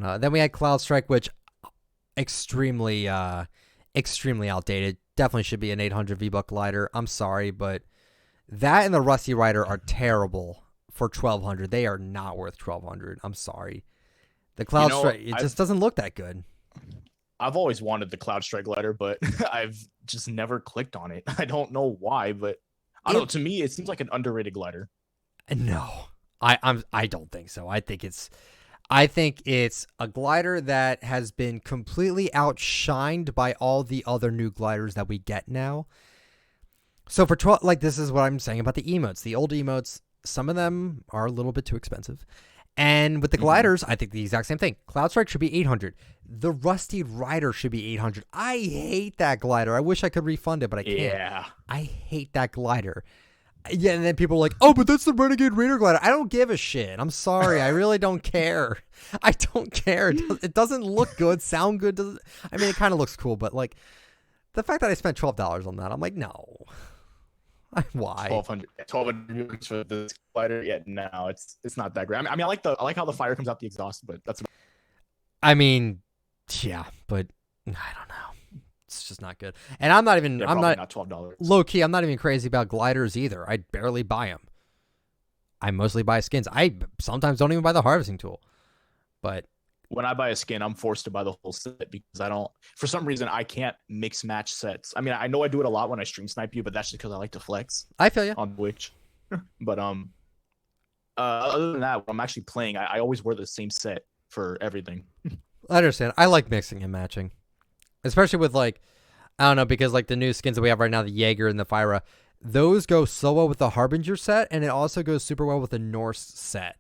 know. Then we had Cloud Strike, which extremely outdated. Definitely should be an 800 V-Buck glider. I'm sorry, but that and the Rusty Rider are terrible for 1200. They are not worth 1200. I'm sorry. The Cloud Strike, it just doesn't look that good. I've always wanted the Cloud Strike glider, but I've just never clicked on it. I don't know why, but I don't know. To me, it seems like an underrated glider. No, I don't think so. I think it's a glider that has been completely outshined by all the other new gliders that we get now. So for 12, like, this is what I'm saying about the emotes. The old emotes, some of them are a little bit too expensive. And with the gliders, I think the exact same thing. Cloud Strike should be 800. The Rusty Rider should be 800. I hate that glider. I wish I could refund it, but I can't. Yeah. I hate that glider. Yeah, and then people are like, oh, but that's the Renegade Raider glider. I don't give a shit. I'm sorry. I really don't care. I don't care. It doesn't look good, sound good. I mean, it kind of looks cool, but like the fact that I spent $12 on that, I'm like, no. Why? 1200 for this glider? Yeah, no, it's not that great. I mean, I like how the fire comes out the exhaust, but that's. I mean, yeah, but I don't know. It's just not good. And I'm not even. I'm not $12. Low key. I'm not even crazy about gliders either. I barely buy them. I mostly buy skins. I sometimes don't even buy the harvesting tool. But when I buy a skin, I'm forced to buy the whole set because for some reason, I can't mix match sets. I mean, I know I do it a lot when I stream snipe you, but that's just because I like to flex. I feel you. On Twitch. But other than that, when I'm actually playing, I always wear the same set for everything. I understand. I like mixing and matching, especially with like, I don't know, because like the new skins that we have right now, the Jaeger and the Fyra, those go so well with the Harbinger set, and it also goes super well with the Norse set.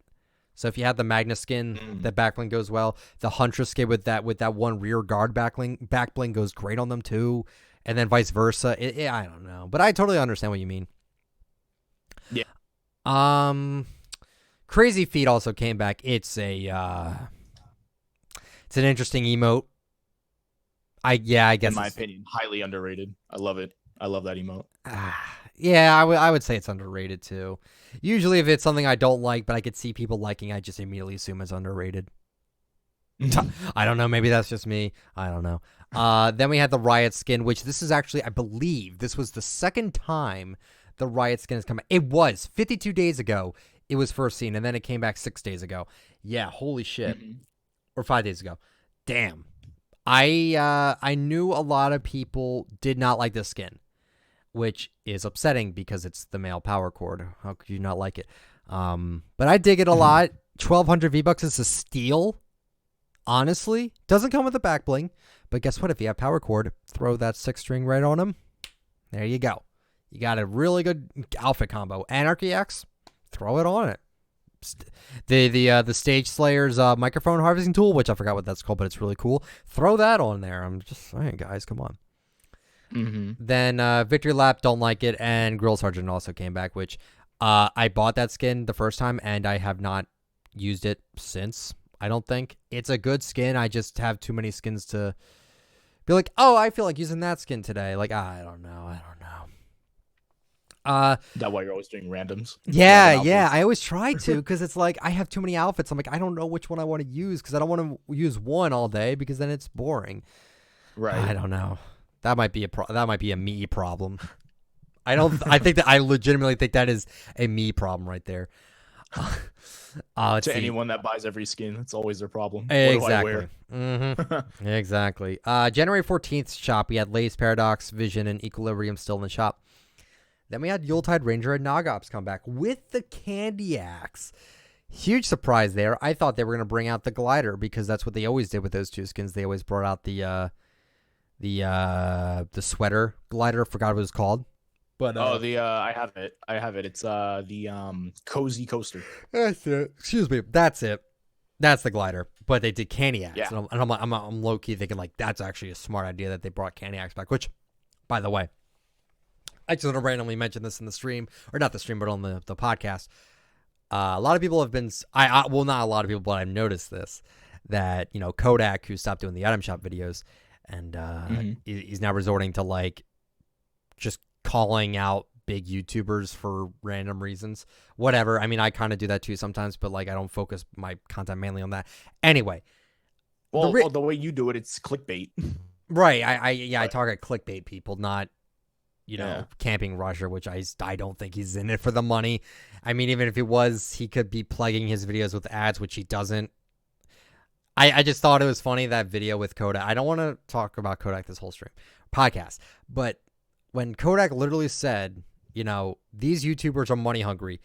So if you have the Magna skin, the backbling goes well. The Huntress skin with that one rear guard backbling goes great on them too, and then vice versa. I don't know, but I totally understand what you mean. Yeah. Crazy Feet also came back. It's an interesting emote. I guess in my opinion, highly underrated. I love it. I love that emote. Yeah, I would say it's underrated too. Usually if it's something I don't like, but I could see people liking, I just immediately assume it's underrated. I don't know. Maybe that's just me. I don't know. Then we had the Riot Skin, which this is actually, I believe, this was the second time the Riot Skin has come out. It was 52 days ago. It was first seen, and then it came back 6 days ago. Yeah, holy shit. Or 5 days ago. Damn. I knew a lot of people did not like this skin, which is upsetting because it's the male power cord. How could you not like it? But I dig it a lot. 1,200 V-Bucks is a steal. Honestly, doesn't come with a back bling, but guess what? If you have power cord, throw that 6-string right on him. There you go. You got a really good outfit combo. Anarchy X, throw it on it. The Stage Slayer's microphone harvesting tool, which I forgot what that's called, but it's really cool. Throw that on there. I'm just saying, guys, come on. Then Victory Lap, don't like it, and Grill Sergeant also came back, which I bought that skin the first time, and I have not used it since. I don't think it's a good skin. I just have too many skins to be like, oh, I feel like using that skin today. Like, I don't know. That why you're always doing randoms? Yeah. I always try to because it's like I have too many outfits. I'm like, I don't know which one I want to use because I don't want to use one all day because then it's boring. Right. I don't know. That might be a me problem. I legitimately think that is a me problem right there. To anyone that buys every skin, it's always their problem. Exactly. Exactly. January 14th shop, we had Lay's Paradox, Vision, and Equilibrium still in the shop. Then we had Yuletide Ranger and Nogops come back with the Candy Axe. Huge surprise there. I thought they were going to bring out the Glider because that's what they always did with those two skins. They always brought out the sweater glider. Forgot what it was called. But I have it. It's the cozy coaster. That's it. Excuse me. That's it. That's the glider, but they did candy axe, Yeah. and I'm low key thinking like that's actually a smart idea that they brought candy axe back. Which, by the way, I just want to randomly mention this in the stream, or not the stream, but on the podcast. A lot of people have been, well, not a lot of people, but I've noticed this, that Kodak, who stopped doing the item shop videos, and he's now resorting to like just calling out big YouTubers for random reasons. Whatever. I mean, I kind of do that too sometimes, but like I don't focus my content mainly on that. Anyway. Well, the way you do it, it's clickbait. Right. I target clickbait people, not Camping Rusher, which I don't think he's in it for the money. I mean, even if he was, he could be plaguing his videos with ads, which he doesn't. I just thought it was funny, that video with Kodak. I don't want to talk about Kodak this whole stream podcast, but when Kodak literally said, these YouTubers are money hungry,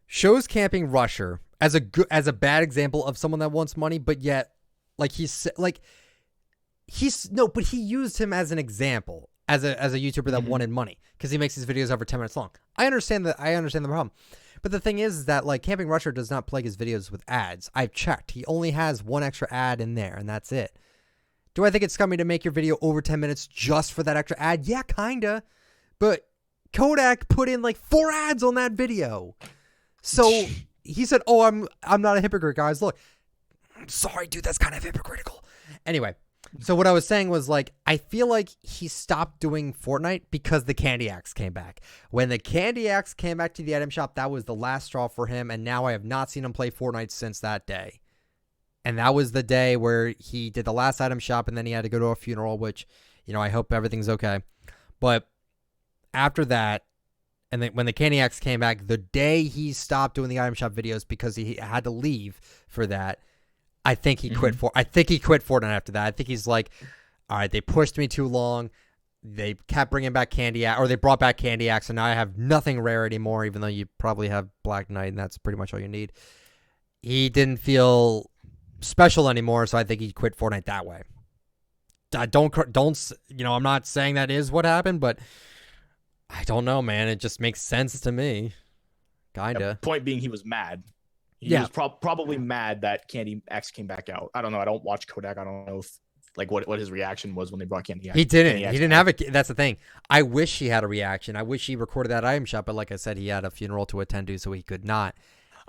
shows Camping Rusher as a bad example of someone that wants money, but yet but he used him as an example as a YouTuber that wanted money because he makes his videos over 10 minutes long. I understand the problem. But the thing is that like Camping Rusher does not plague his videos with ads. I've checked. He only has one extra ad in there, and that's it. Do I think it's scummy to make your video over 10 minutes just for that extra ad? Yeah, kinda. But Kodak put in like 4 ads on that video. So he said, "Oh, I'm not a hypocrite, guys. Look, I'm sorry, dude. That's kind of hypocritical." Anyway, so what I was saying was like I feel like he stopped doing Fortnite because the candy axe came back. When the candy axe came back to the item shop, that was the last straw for him, and now I have not seen him play Fortnite since that day. And that was the day where he did the last item shop, and then he had to go to a funeral, which, I hope everything's okay. But after that, and then when the candy axe came back, the day he stopped doing the item shop videos because he had to leave for that, I think he quit Fortnite after that. I think he's like, all right, they pushed me too long. They kept bringing back candy axe, or they brought back candy axe, and now I have nothing rare anymore, even though you probably have Black Knight, and that's pretty much all you need. He didn't feel special anymore, so I think he quit Fortnite that way. Don't I'm not saying that is what happened, but I don't know, man. It just makes sense to me. Kinda. Yeah, point being, he was mad. He was probably mad that Candy Axe came back out. I don't know. I don't watch Kodak. I don't know if what his reaction was when they brought Candy Axe. He didn't have a. That's the thing. I wish he had a reaction. I wish he recorded that item shop, but like I said, he had a funeral to attend to, so he could not.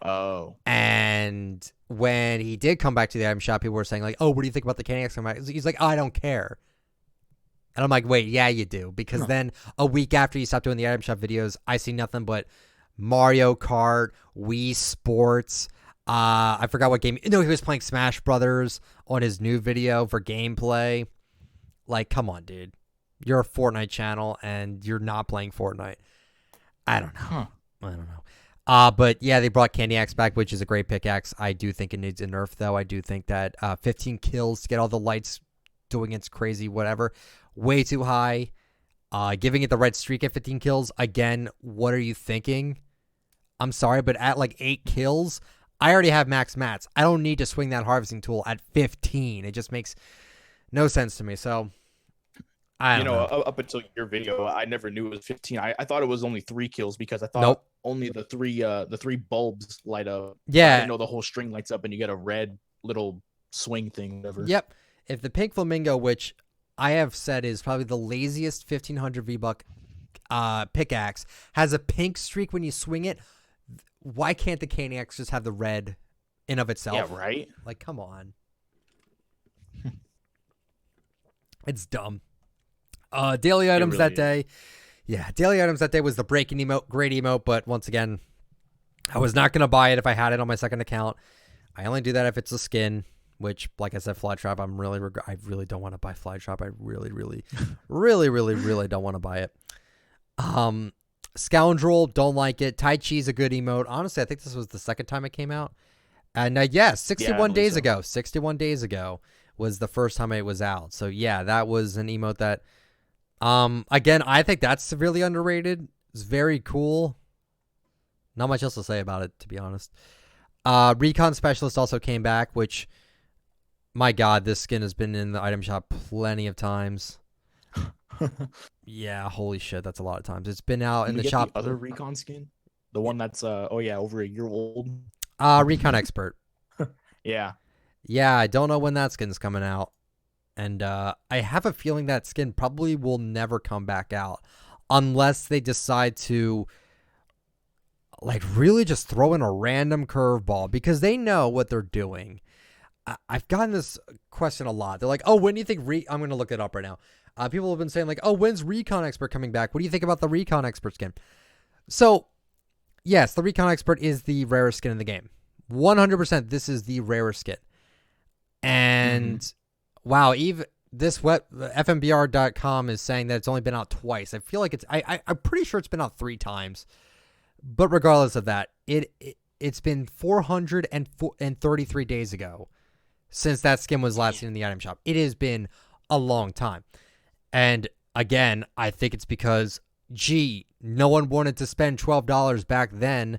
Oh. And when he did come back to the item shop, people were saying like, "Oh, what do you think about the Candy Axe?" He's like, "I don't care." And I'm like, "Wait, yeah, you do," because then a week after you stopped doing the item shop videos, I see nothing but Mario Kart, Wii Sports. I forgot what game. No, he was playing Smash Brothers on his new video for gameplay. Like, come on, dude. You're a Fortnite channel and you're not playing Fortnite. I don't know. I don't know. But yeah, they brought Candy Axe back, which is a great pickaxe. I do think it needs a nerf, though. I do think that 15 kills to get all the lights doing its crazy whatever, way too high. Giving it the red streak at 15 kills, again, what are you thinking? I'm sorry, but at like 8 kills, I already have max mats. I don't need to swing that harvesting tool at 15. It just makes no sense to me. So, I don't know. Up until your video, I never knew it was 15. I thought it was only 3 kills because I thought only the three bulbs light up. Yeah. I didn't know the whole string lights up and you get a red little swing thing. Whatever. Yep. If the pink flamingo, which I have said is probably the laziest 1500 V-Buck pickaxe, has a pink streak when you swing it, why can't the Candy Axe just have the red in of itself? Yeah, right? Like, come on. It's dumb. Daily items that day. Yeah, daily items that day was the breaking emote, great emote, but once again, I was not going to buy it if I had it on my second account. I only do that if it's a skin, which, like I said, Flytrap, I really don't want to buy Flytrap. I really, really, really, really, really don't want to buy it. Scoundrel, don't like it. Tai Chi's a good emote. Honestly, I think this was the second time it came out. And 61 days ago. 61 days ago was the first time it was out. So yeah, that was an emote that, again, I think that's severely underrated. It's very cool. Not much else to say about it, to be honest. Recon Specialist also came back, which, my God, this skin has been in the item shop plenty of times. Yeah, holy shit, that's a lot of times. It's been out in the shop. The other Recon skin, the one that's over a year old. Recon Expert. Yeah, Yeah, I don't know when that skin's coming out. And I have a feeling that skin probably will never come back out unless they decide to like really just throw in a random curveball because they know what they're doing. I've gotten this question a lot. They're like, "Oh, when do you think I'm going to look it up right now." People have been saying like, "Oh, when's Recon Expert coming back? What do you think about the Recon Expert skin?" So, yes, the Recon Expert is the rarest skin in the game. 100%. This is the rarest skin. And wow, even this FMBR.com is saying that it's only been out twice. I feel like I'm pretty sure it's been out 3 times. But regardless of that, it's been 433 days ago since that skin was last seen in the item shop. It has been a long time. And again, I think it's because, no one wanted to spend $12 back then.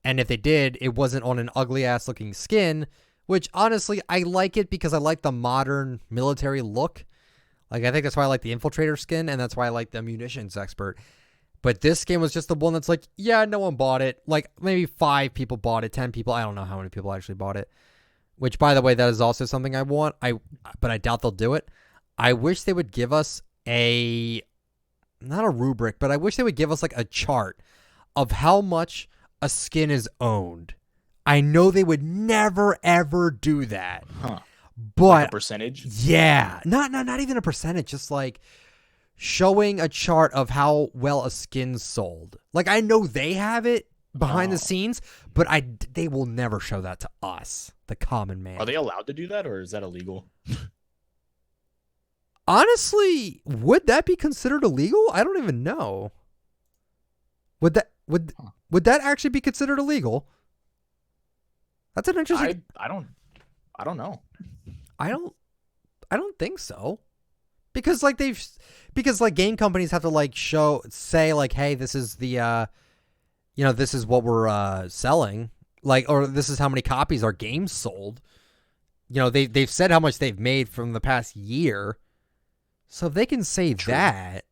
And if they did, it wasn't on an ugly ass looking skin, which honestly, I like it because I like the modern military look. Like, I think that's why I like the Infiltrator skin, and that's why I like the Munitions Expert. But this skin was just the one that's like, yeah, no one bought it. Like, maybe 5 people bought it, 10 people. I don't know how many people actually bought it. Which, by the way, that is also something I want. But I doubt they'll do it. I wish they would give us not a rubric, but I wish they would give us like a chart of how much a skin is owned. I know they would never ever do that. But like a percentage? Yeah. Not even a percentage, just like showing a chart of how well a skin's sold. Like, I know they have it behind the scenes, but they will never show that to us, the common man. Are they allowed to do that, or is that illegal? Honestly, would that be considered illegal? I don't even know. Would that actually be considered illegal? That's an interesting. I don't know. I don't think so. Because game companies have to like say like, hey, this is the this is what we're selling, like, or this is how many copies our games sold. They've said how much they've made from the past year. So if they can say that,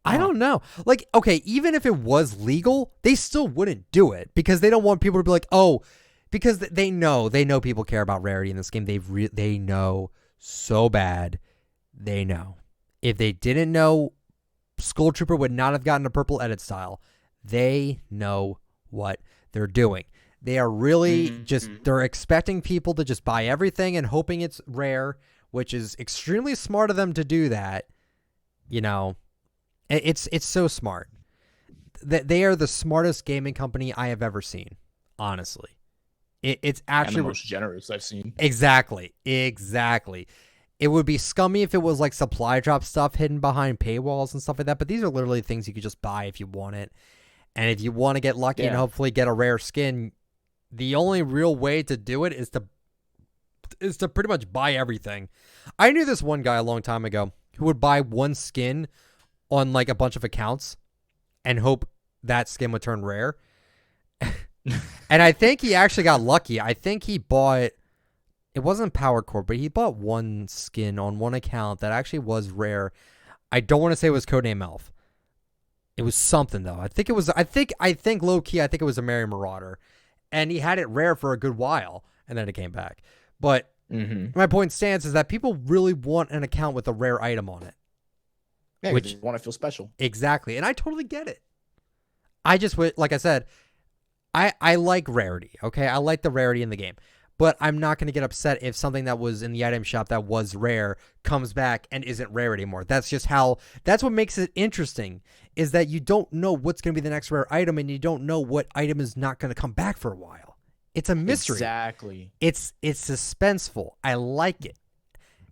I don't know. Like, okay, even if it was legal, they still wouldn't do it because they don't want people to be like, oh, because they know people care about rarity in this game. They know so bad. They know. If they didn't know, Skull Trooper would not have gotten a purple edit style. They know what they're doing. They are really they're expecting people to just buy everything and hoping it's rare, which is extremely smart of them to do that. It's so smart. That they are the smartest gaming company I have ever seen, honestly. It's actually and the most generous I've seen. Exactly. It would be scummy if it was like supply drop stuff hidden behind paywalls and stuff like that, but these are literally things you could just buy if you want it. And if you want to get lucky and hopefully get a rare skin, the only real way to do it is to pretty much buy everything. I knew this one guy a long time ago who would buy one skin on like a bunch of accounts and hope that skin would turn rare. And I think he actually got lucky. I think he bought, it wasn't Power Core, but he bought one skin on one account that actually was rare. I don't want to say it was Codename Elf. It was something though. I think low key, I think it was a Merry Marauder. And he had it rare for a good while and then it came back. But my point stands is that people really want an account with a rare item on it. Yeah, which you want to feel special. Exactly. And I totally get it. I just, like I said, I like rarity, okay? I like the rarity in the game. But I'm not going to get upset if something that was in the item shop that was rare comes back and isn't rare anymore. That's what makes it interesting, is that you don't know what's going to be the next rare item and you don't know what item is not going to come back for a while. It's a mystery. Exactly. It's suspenseful. I like it.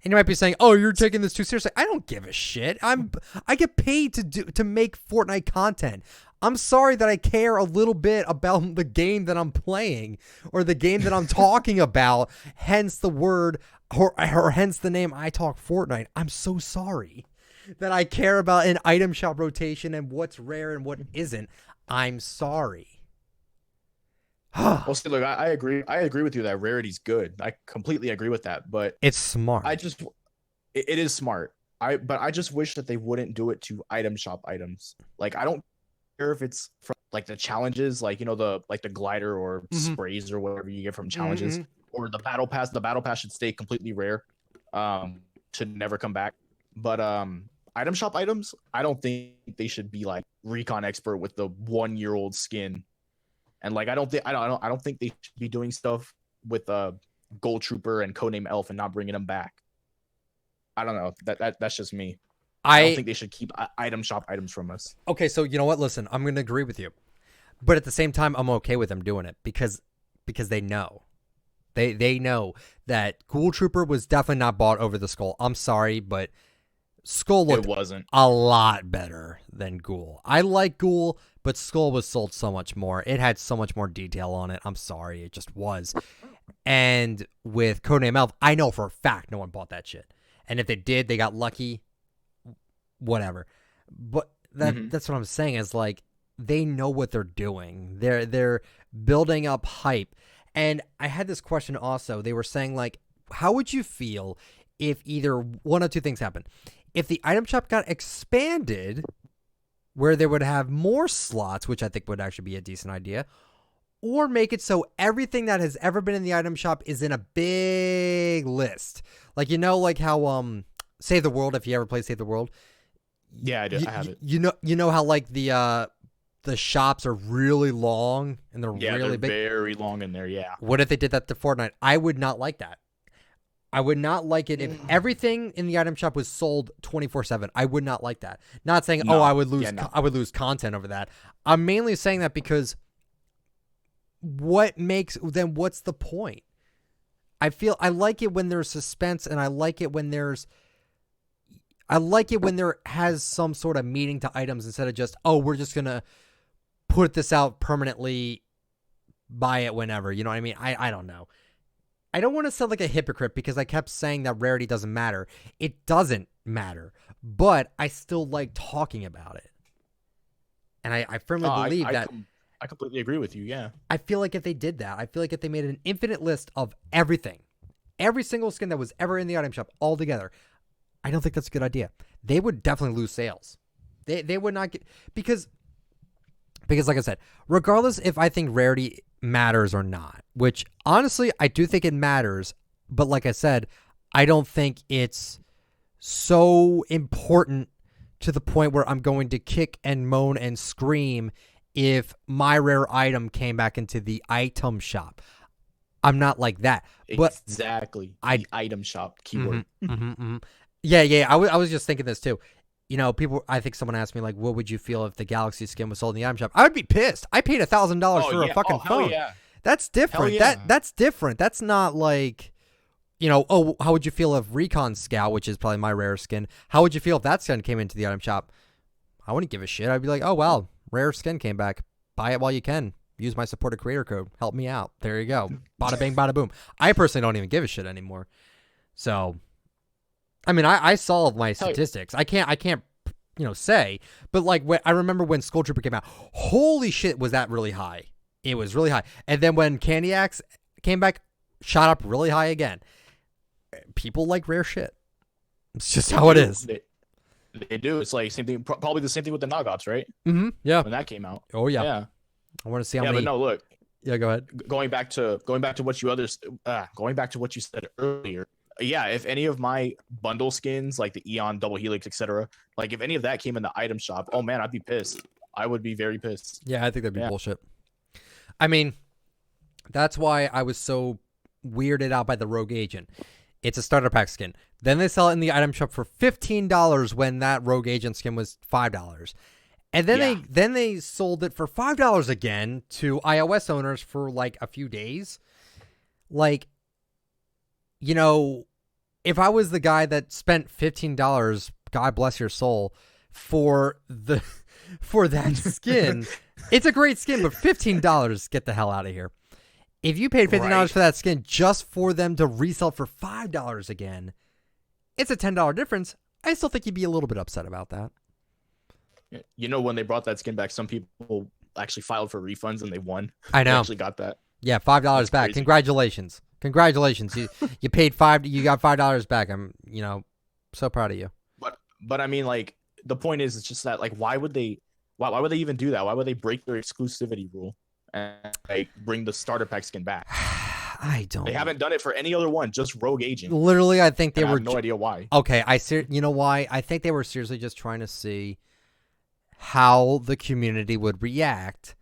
And you might be saying, "Oh, you're taking this too seriously." I don't give a shit. I get paid to make Fortnite content. I'm sorry that I care a little bit about the game that I'm playing or the game that I'm talking about. Hence the word or hence the name ITalkFortnite. I'm so sorry that I care about an item shop rotation and what's rare and what isn't. I'm sorry. Well, see, look, I agree. I agree with you that rarity's good. I completely agree with that. But it's smart. It is smart. But I just wish that they wouldn't do it to item shop items. Like, I don't care if it's from like the challenges, like the glider or sprays or whatever you get from challenges, or the battle pass. The battle pass should stay completely rare, should never come back. But item shop items, I don't think they should be like recon expert with the 1-year-old skin, and like I don't think they should be doing stuff with Gold Trooper and Codename Elf and not bringing them back. I don't know. That's just me. I don't think they should keep item shop items from us. Okay, so you know what? Listen, I'm going to agree with you. But at the same time, I'm okay with them doing it because they know. They know that Ghoul Trooper was definitely not bought over the Skull. I'm sorry, but Skull looked a lot better than Ghoul. I like Ghoul, but Skull was sold so much more. It had so much more detail on it. I'm sorry, it just was. And with Codename Elf, I know for a fact no one bought that shit. And if they did, they got lucky. Whatever. But that's what I'm saying is like they know what they're doing. They're building up hype. And I had this question also. They were saying like, how would you feel if either one of two things happened? If the item shop got expanded where they would have more slots, which I think would actually be a decent idea, or make it so everything that has ever been in the item shop is in a big list. Like, you know, like how Save the World, if you ever play Save the World. Yeah, I do. I have it. You know how like the shops are really long and they're really big? Very long in there, yeah. What if they did that to Fortnite? I would not like that. I would not like it if everything in the item shop was sold 24/7. I would not like that. Not saying, I would lose content over that. I'm mainly saying that because what's the point? I like it when there's suspense, and I like it when there has some sort of meaning to items instead of just, we're just going to put this out permanently, buy it whenever. You know what I mean? I don't know. I don't want to sound like a hypocrite because I kept saying that rarity doesn't matter. It doesn't matter, but I still like talking about it. And I firmly believe that. I completely agree with you, yeah. I feel like if they did that, I feel like if they made an infinite list of everything, every single skin that was ever in the item shop all together, I don't think that's a good idea. They would definitely lose sales. They would not get, because like I said, regardless if I think rarity matters or not, which honestly I do think it matters, but like I said, I don't think it's so important to the point where I'm going to kick and moan and scream if my rare item came back into the item shop. I'm not like that. But exactly. The item shop keyword. Yeah. I was just thinking this too. You know, I think someone asked me, like, what would you feel if the Galaxy skin was sold in the item shop? I would be pissed. I paid $1,000 for a fucking phone. Yeah. That's different. That's different. That's not like, you know, how would you feel if Recon Scout, which is probably my rare skin, how would you feel if that skin came into the item shop? I wouldn't give a shit. I'd be like, oh, wow, rare skin came back. Buy it while you can. Use my supported creator code. Help me out. There you go. Bada bing, bada boom. I personally don't even give a shit anymore. So, I mean, I saw my statistics. I can't, say, but like I remember when Skull Trooper came out, holy shit, was that really high? It was really high. And then when Candy Axe came back, shot up really high again. People like rare shit. It's just how it is. They do. It's like same thing. Probably the same thing with the Nog Ops, right? Mm-hmm. Yeah. When that came out. Oh yeah. Yeah. I want to see how many. But no, look. Yeah, go ahead. Going back to what you said earlier. Yeah, if any of my bundle skins, like the Eon, Double Helix, etc., like if any of that came in the item shop, oh man, I'd be pissed. I would be very pissed. Yeah, I think that'd be bullshit. I mean, that's why I was so weirded out by the Rogue Agent. It's a starter pack skin. Then they sell it in the item shop for $15 when that Rogue Agent skin was $5. And then they sold it for $5 again to iOS owners for like a few days. Like, you know, if I was the guy that spent $15, God bless your soul, for that skin, it's a great skin, but $15, get the hell out of here. If you paid $15 for that skin just for them to resell for $5 again, it's a $10 difference. I still think you'd be a little bit upset about that. You know, when they brought that skin back, some people actually filed for refunds and they won. I know. They actually got that. Yeah, $5 back. Crazy. Congratulations. You paid you got $5 back. I'm, so proud of you. But I mean, like, the point is, it's just that, like, why would they even do that? Why would they break their exclusivity rule and like bring the starter pack skin back? They haven't done it for any other one, just Rogue Agent. Literally, I think they were. I have no idea why. Okay, you know why? I think they were seriously just trying to see how the community would react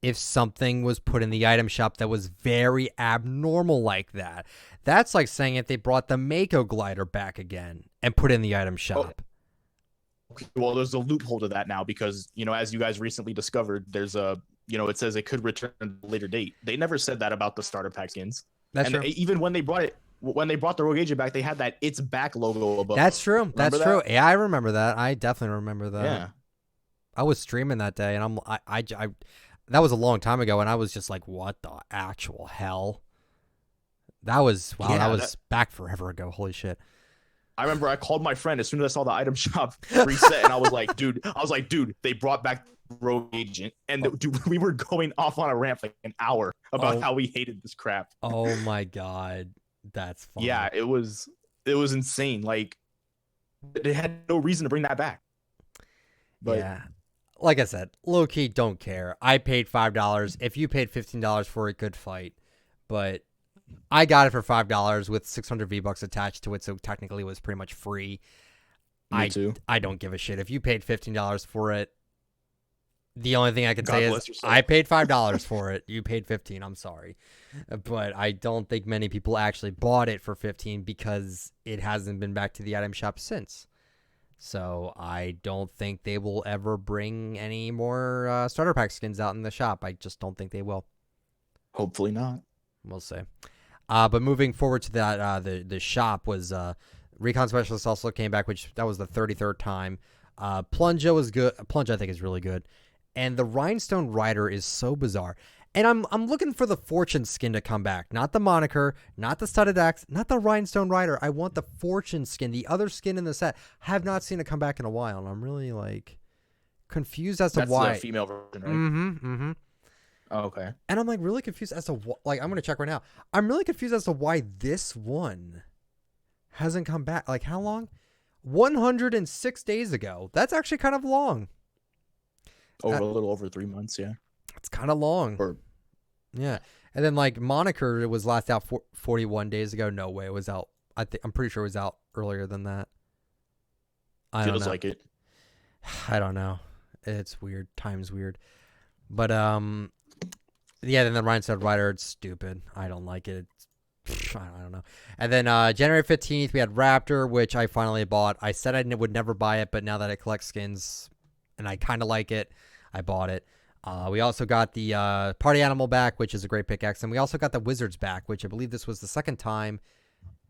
if something was put in the item shop that was very abnormal like that. That's like saying if they brought the Mako glider back again and put in the item shop. Okay, well, there's a loophole to that now because, as you guys recently discovered, there's a, it says it could return at a later date. They never said that about the starter pack skins. That's true. Even when they brought the Rogue Agent back, they had that It's Back logo above. That's true. That's true. Yeah, I remember that. I definitely remember that. Yeah. I was streaming that day, and I that was a long time ago, and I was just like, what the actual hell? That was back forever ago. Holy shit. I remember I called my friend as soon as I saw the item shop reset, and I was like, dude, they brought back Rogue Agent, and dude, we were going off on a rant for like an hour about how we hated this crap. Oh my god, that's funny. Yeah, it was insane. Like, they had no reason to bring that back. But yeah, like I said, low key don't care. I paid $5. If you paid $15 for it, good fight. But I got it for $5 with 600 V-Bucks attached to it, so technically it was pretty much free. Me too. I don't give a shit. If you paid $15 for it, the only thing I can say is yourself. I paid $5 for it. You paid $15. I'm sorry. But I don't think many people actually bought it for $15 because it hasn't been back to the item shop since. So I don't think they will ever bring any more starter pack skins out in the shop. I just don't think they will. Hopefully not. We'll see. But moving forward to that, the shop was Recon Specialist also came back, which that was the 33rd time. Plunja was good. Plunja I think is really good, and the Rhinestone Rider is so bizarre. And I'm looking for the Fortune skin to come back, not the moniker, not the studded axe, not the Rhinestone Rider. I want the Fortune skin, the other skin in the set. Have not seen it come back in a while, and I'm really like confused as to why. That's the female version, right? Mm-hmm. Oh, okay. And I'm like really confused as to like I'm gonna check right now. I'm really confused as to why this one hasn't come back. Like how long? 106 days ago. That's actually kind of long. A little over 3 months, yeah. It's kind of long. Yeah. And then like Moniker, it was last out 41 days ago. No way, it was out. I'm pretty sure it was out earlier than that. Feels like it. I don't know. It's weird. Time's weird. But yeah. Then the Rhinestone Rider, it's stupid. I don't like it. I don't know. And then January 15th, we had Raptor, which I finally bought. I said I would never buy it, but now that I collect skins and I kind of like it, I bought it. We also got the Party Animal back, which is a great pickaxe. And we also got the Wizards back, which I believe this was the second time.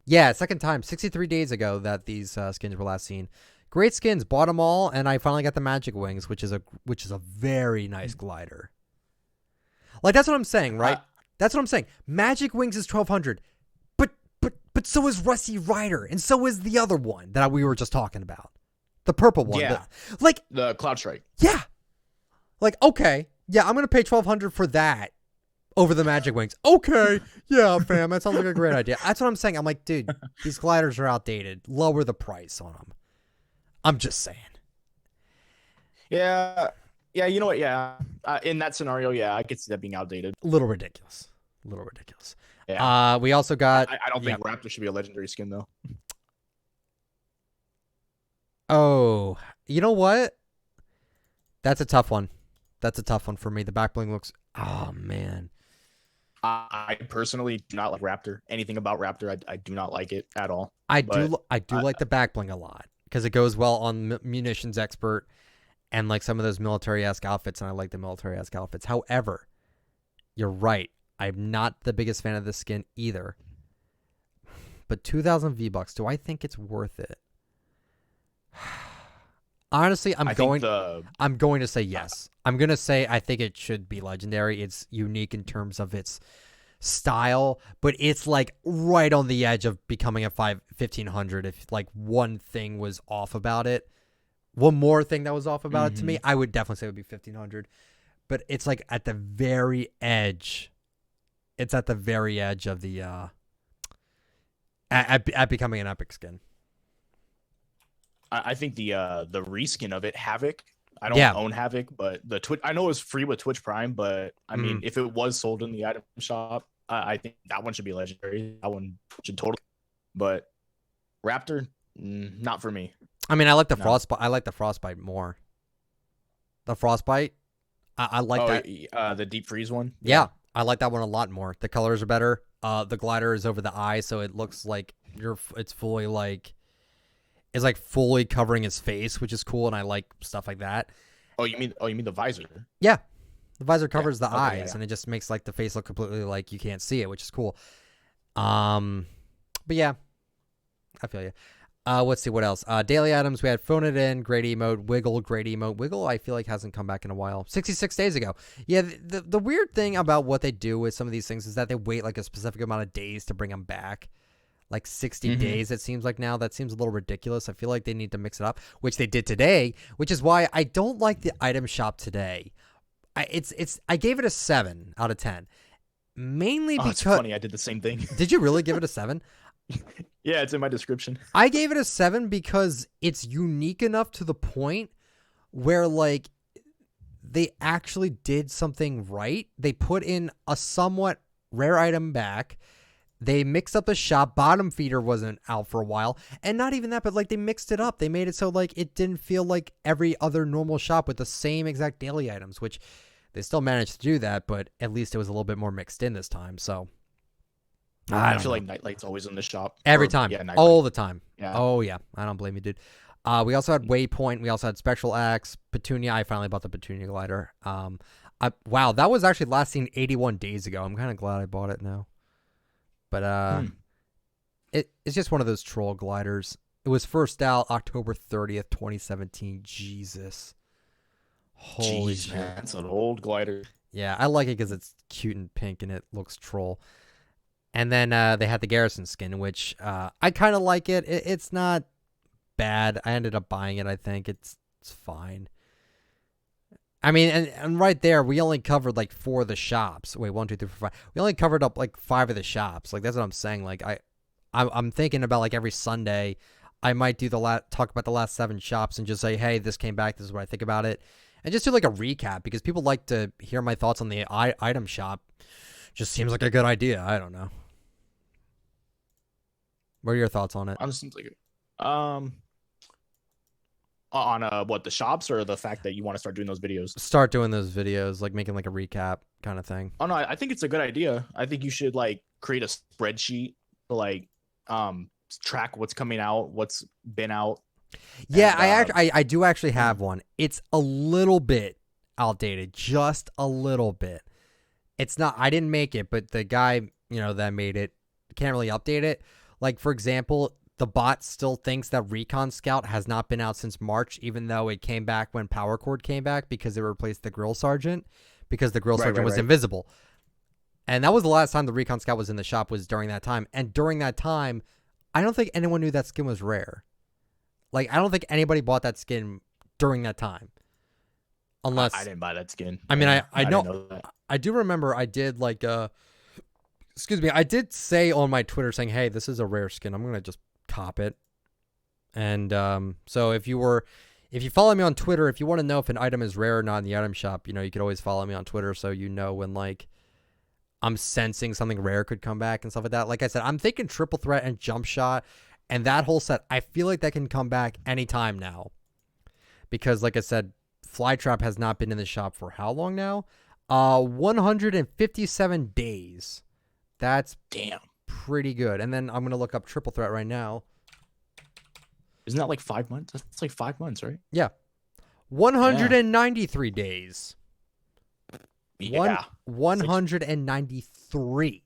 Yeah, second time, 63 days ago that these skins were last seen. Great skins, bought them all, and I finally got the Magic Wings, which is a very nice glider. Like, that's what I'm saying, right? That's what I'm saying. Magic Wings is 1,200, but so is Rusty Rider, and so is the other one that we were just talking about, the purple one. Yeah, the Cloud Strike. Yeah, like okay, yeah, I'm gonna pay 1,200 for that over the Magic Wings. Okay, yeah, fam, that sounds like a great idea. That's what I'm saying. I'm like, dude, these gliders are outdated. Lower the price on them. I'm just saying. Yeah, you know what? Yeah, in that scenario, yeah, I could see that being outdated. A little ridiculous. Yeah. We also got. I don't think Raptor should be a legendary skin though. Oh, you know what? That's a tough one. That's a tough one for me. The back bling looks. Oh man. I personally do not like Raptor. Anything about Raptor, I do not like it at all. I do like the back bling a lot because it goes well on munitions expert and like some of those military-esque outfits, and I like the military-esque outfits. However, you're right. I'm not the biggest fan of this skin either. But 2,000 V-Bucks, do I think it's worth it? Honestly, I'm going to say yes. I'm going to say I think it should be legendary. It's unique in terms of its style, but it's like right on the edge of becoming a 1,500 if like one thing was off about it. One more thing that was off about it to me, I would definitely say it would be 1,500. But it's like at the very edge. It's at the very edge of the at becoming an epic skin. I think the reskin of it, Havoc. I don't own Havoc, but the Twitch. I know it was free with Twitch Prime, but I mean, if it was sold in the item shop, I think that one should be legendary. That one should totally. But Raptor, not for me. I mean, I like the frostbite. I like the frostbite more. The frostbite, I like that. The deep freeze one. Yeah, I like that one a lot more. The colors are better. The glider is over the eye, so it looks like it's fully like, it's like fully covering his face, which is cool, and I like stuff like that. Oh, you mean the visor? Yeah, the visor covers the eyes, and it just makes like the face look completely like you can't see it, which is cool. But yeah, I feel you. Let's see what else. Daily items, we had Phone It In, great emote, Wiggle, great emote. Wiggle, I feel like hasn't come back in a while. 66 days ago. Yeah, the weird thing about what they do with some of these things is that they wait like a specific amount of days to bring them back. Like 60 days, it seems like now. That seems a little ridiculous. I feel like they need to mix it up, which they did today, which is why I don't like the item shop today. I gave it a 7 out of 10. Mainly because... It's funny, I did the same thing. Did you really give it a 7? Yeah, it's in my description. I gave it a 7 because it's unique enough to the point where, like, they actually did something right. They put in a somewhat rare item back. They mixed up the shop. Bottom feeder wasn't out for a while. And not even that, but, like, they mixed it up. They made it so, like, it didn't feel like every other normal shop with the same exact daily items, which they still managed to do that, but at least it was a little bit more mixed in this time, so... I feel like Nightlight's always in the shop. Every time. Yeah, all the time. Yeah. Oh, yeah. I don't blame you, dude. We also had Waypoint. We also had Spectral Axe. Petunia. I finally bought the Petunia Glider. Wow, that was actually last seen 81 days ago. I'm kind of glad I bought it now. But it's just one of those troll gliders. It was first out October 30th, 2017. Jesus. Holy shit. Man, that's an old glider. Yeah, I like it because it's cute and pink and it looks troll. And then they had the Garrison skin, which I kind of like it. It's not bad. I ended up buying it, I think. It's fine. I mean, and right there, we only covered like 4 of the shops. Wait, 1, 2, 3, 4, 5. We only covered up like 5 of the shops. Like, that's what I'm saying. Like, I'm thinking about like every Sunday, I might do talk about the last 7 shops and just say, hey, this came back. This is what I think about it. And just do like a recap because people like to hear my thoughts on the item shop. Just seems like a good idea. I don't know. What are your thoughts on it? Honestly, seems like it. On what, the shops or the fact that you want to start doing those videos? Start doing those videos, like making like a recap kind of thing. Oh no, I think it's a good idea. I think you should like create a spreadsheet to like track what's coming out, what's been out. Yeah, and, I do actually have one. It's a little bit outdated, just a little bit. It's not, I didn't make it, but the guy, that made it can't really update it. Like, for example, the bot still thinks that Recon Scout has not been out since March, even though it came back when Power Chord came back because it replaced the Grill Sergeant, because the Grill Sergeant was invisible. And that was the last time the Recon Scout was in the shop, was during that time. And during that time, I don't think anyone knew that skin was rare. Like, I don't think anybody bought that skin during that time. Unless... I didn't buy that skin. I mean, I know that. I do remember I did, like, excuse me, I did say on my Twitter saying, hey, this is a rare skin. I'm going to just cop it. And so if you follow me on Twitter, if you want to know if an item is rare or not in the item shop, you could always follow me on Twitter so when, like, I'm sensing something rare could come back and stuff like that. Like I said, I'm thinking Triple Threat and Jump Shot and that whole set. I feel like that can come back anytime now. Because, like I said, Flytrap has not been in the shop for how long now? 157 days. That's pretty good. And then I'm going to look up Triple Threat right now. Isn't that like 5 months? That's like 5 months, right? Yeah. 193 days. Yeah. 193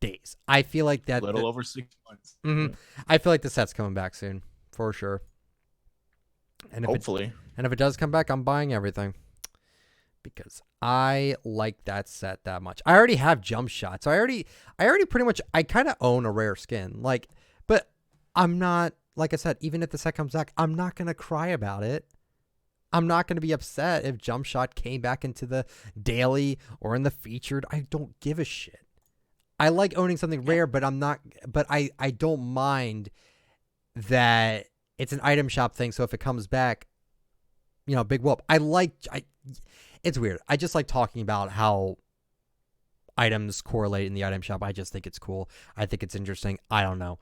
days. I feel like that... A little over 6 months. Mm-hmm. I feel like the set's coming back soon. For sure. And hopefully. And if it does come back, I'm buying everything. Because I like that set that much. I already have Jump Shot. So I already pretty much, I kind of own a rare skin. Like, but I'm not, like I said, even if the set comes back, I'm not going to cry about it. I'm not going to be upset if Jump Shot came back into the daily or in the featured. I don't give a shit. I like owning something rare, but I don't mind that it's an item shop thing. So if it comes back, big whoop. It's weird. I just like talking about how items correlate in the item shop. I just think it's cool. I think it's interesting. I don't know.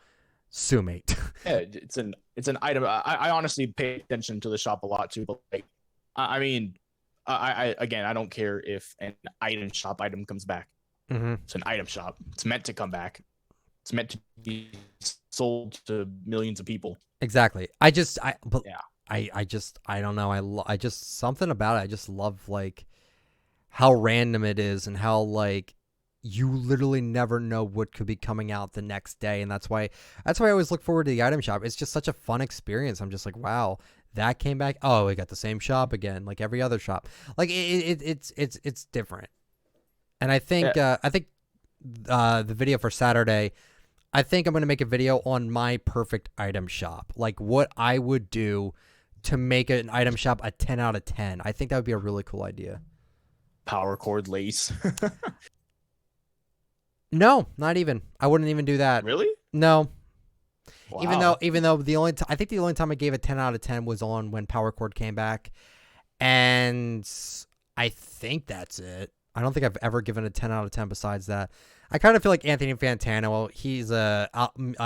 Sue mate. Yeah, it's an item. I honestly pay attention to the shop a lot too. But like, I mean, I again, I don't care if an item shop item comes back. Mm-hmm. It's an item shop. It's meant to come back. It's meant to be sold to millions of people. Exactly. I don't know. I just something about it. I just love like how random it is and how like you literally never know what could be coming out the next day, and that's why I always look forward to the item shop. It's just such a fun experience. I'm just like, wow, that came back. Oh, we got the same shop again, like every other shop. Like it's different. And I think the video for Saturday, I think I'm going to make a video on my perfect item shop, like what I would do to make an item shop a 10 out of 10. I think that would be a really cool idea. Power cord lace. No, not even. I wouldn't even do that. Really? No. Wow. Even though I think the only time I gave a 10 out of 10 was on when Power Chord came back, and I think that's it. I don't think I've ever given a 10 out of 10 besides that. I kind of feel like Anthony Fantano. He's a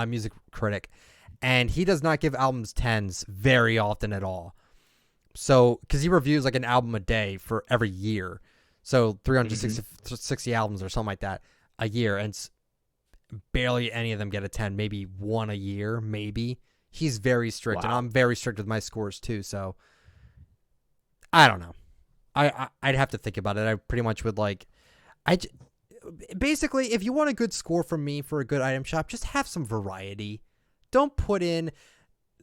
music critic, and he does not give albums 10s very often at all. So, because he reviews like an album a day for every year, so 360 albums or something like that a year, and barely any of them get a 10, maybe one a year, maybe. He's very strict, and I'm very strict with my scores too, so I don't know. I'd have to think about it. I pretty much would like, basically, if you want a good score from me for a good item shop, just have some variety. Don't put in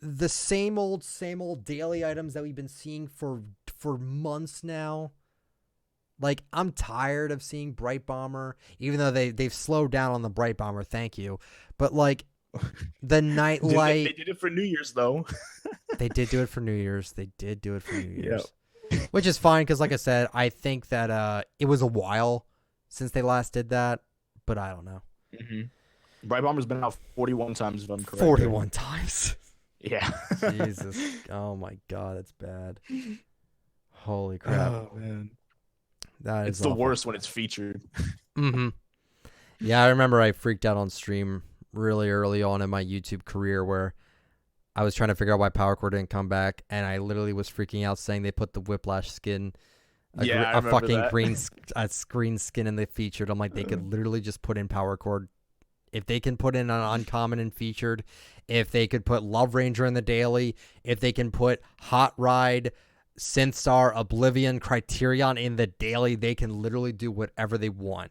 the same old daily items that we've been seeing for months now. Like, I'm tired of seeing Bright Bomber, even though they've slowed down on the Bright Bomber, thank you. But, like, the Nightlight... They did it for New Year's, though. They did do it for New Year's. Yep. Which is fine, because, like I said, I think that it was a while since they last did that, but I don't know. Mm-hmm. Bright Bomber's been out 41 times, if I'm correct. 41 times? Yeah. Jesus. Oh, my God, that's bad. Holy crap. Oh, man. It's the worst when it's featured. Mm-hmm. Yeah, I remember I freaked out on stream really early on in my YouTube career where I was trying to figure out why Power Chord didn't come back, and I literally was freaking out saying they put the Whiplash skin, a fucking green skin in the featured. I'm like, they could literally just put in Power Chord. If they can put in an uncommon and featured, if they could put Love Ranger in the daily, if they can put Hot Ride, Synthstar, Oblivion, Criterion in the daily, they can literally do whatever they want.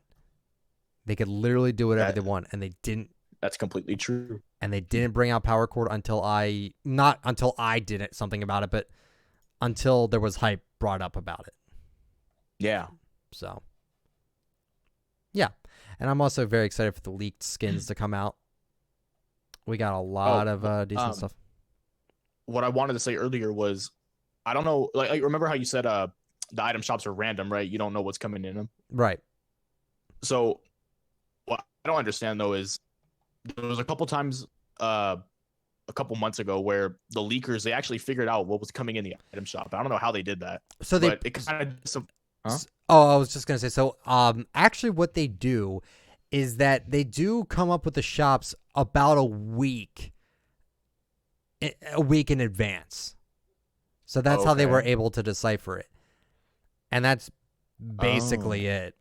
They could literally do whatever they want, and they didn't. That's completely true. And they didn't bring out Power Chord not until I did something about it, but until there was hype brought up about it. Yeah. So, yeah. And I'm also very excited for the leaked skins to come out. We got a lot of decent stuff. What I wanted to say earlier was, I don't know, like remember how you said the item shops are random, right? You don't know what's coming in them. Right. So what I don't understand though is there was a couple times a couple months ago where the leakers, they actually figured out what was coming in the item shop. I don't know how they did that. So it kind of I was just gonna say, so actually what they do is that they do come up with the shops about a week in advance. So that's how they were able to decipher it. And that's basically it.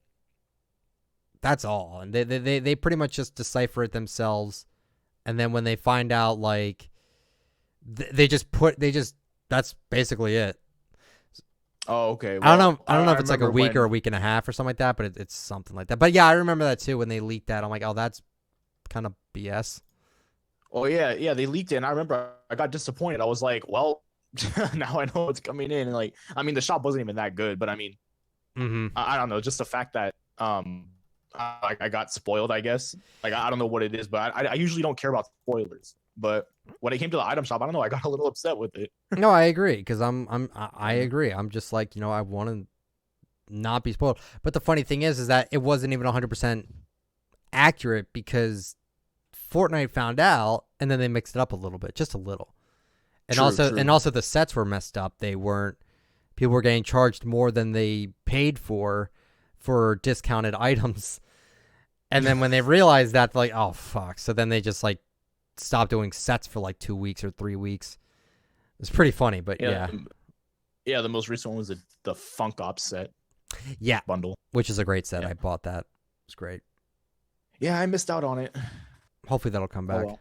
That's all. And they pretty much just decipher it themselves. And then when they find out, like, that's basically it. Oh, okay. Well, I don't know if it's like a week or a week and a half or something like that, but it's something like that. But yeah, I remember that too when they leaked that. I'm like, oh, that's kind of BS. Oh yeah, they leaked it, and I remember I got disappointed. I was like, well, now I know what's coming in. And like, I mean, the shop wasn't even that good, but I mean, I don't know, just the fact that I got spoiled, I guess. Like, I don't know what it is, but I usually don't care about spoilers. But when it came to the item shop, I don't know, I got a little upset with it. No, I agree, because I agree. I'm just like, I want to not be spoiled. But the funny thing is that it wasn't even 100% accurate because Fortnite found out, and then they mixed it up a little bit, just a little. And true. also the sets were messed up. People were getting charged more than they paid for discounted items. And then when they realized that, like, oh fuck. So then they just like stopped doing sets for like 2 weeks or 3 weeks. It's pretty funny, but yeah. Yeah, the most recent one was the Funk Ops set. Yeah. Bundle. Which is a great set. Yeah. I bought that. It's great. Yeah, I missed out on it. Hopefully that'll come back. Oh, well.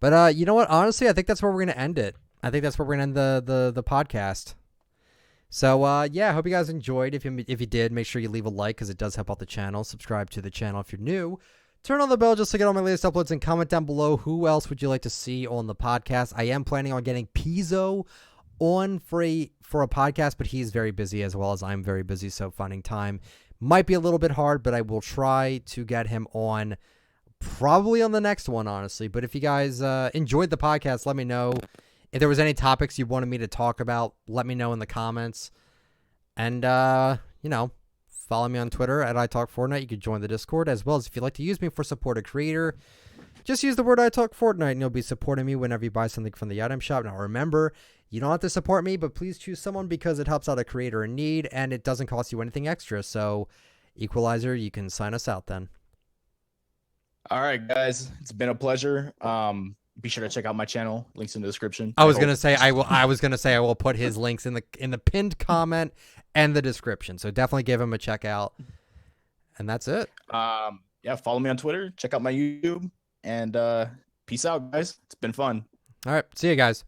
But you know what? Honestly, I think that's where we're gonna end it. I think that's where we're gonna end the podcast. So yeah, I hope you guys enjoyed. If you did, make sure you leave a like because it does help out the channel. Subscribe to the channel if you're new. Turn on the bell just to get all my latest uploads, and comment down below who else would you like to see on the podcast. I am planning on getting Pizzo on for a podcast, but he's very busy as well as I'm very busy, so finding time might be a little bit hard, but I will try to get him on probably on the next one, honestly. But if you guys enjoyed the podcast, let me know. If there was any topics you wanted me to talk about, let me know in the comments. And, you know, follow me on Twitter at ITalkFortnite. You can join the Discord, as well as if you'd like to use me for support a creator, just use the word ITalkFortnite, and you'll be supporting me whenever you buy something from the item shop. Now, remember, you don't have to support me, but please choose someone because it helps out a creator in need, and it doesn't cost you anything extra. So, Equalizer, you can sign us out then. All right, guys. It's been a pleasure. Be sure to check out my channel. Links in the description. I was gonna say I will put his links in the pinned comment and the description. So definitely give him a check out. And that's it. Yeah, follow me on Twitter. Check out my YouTube. And peace out, guys. It's been fun. All right. See you guys.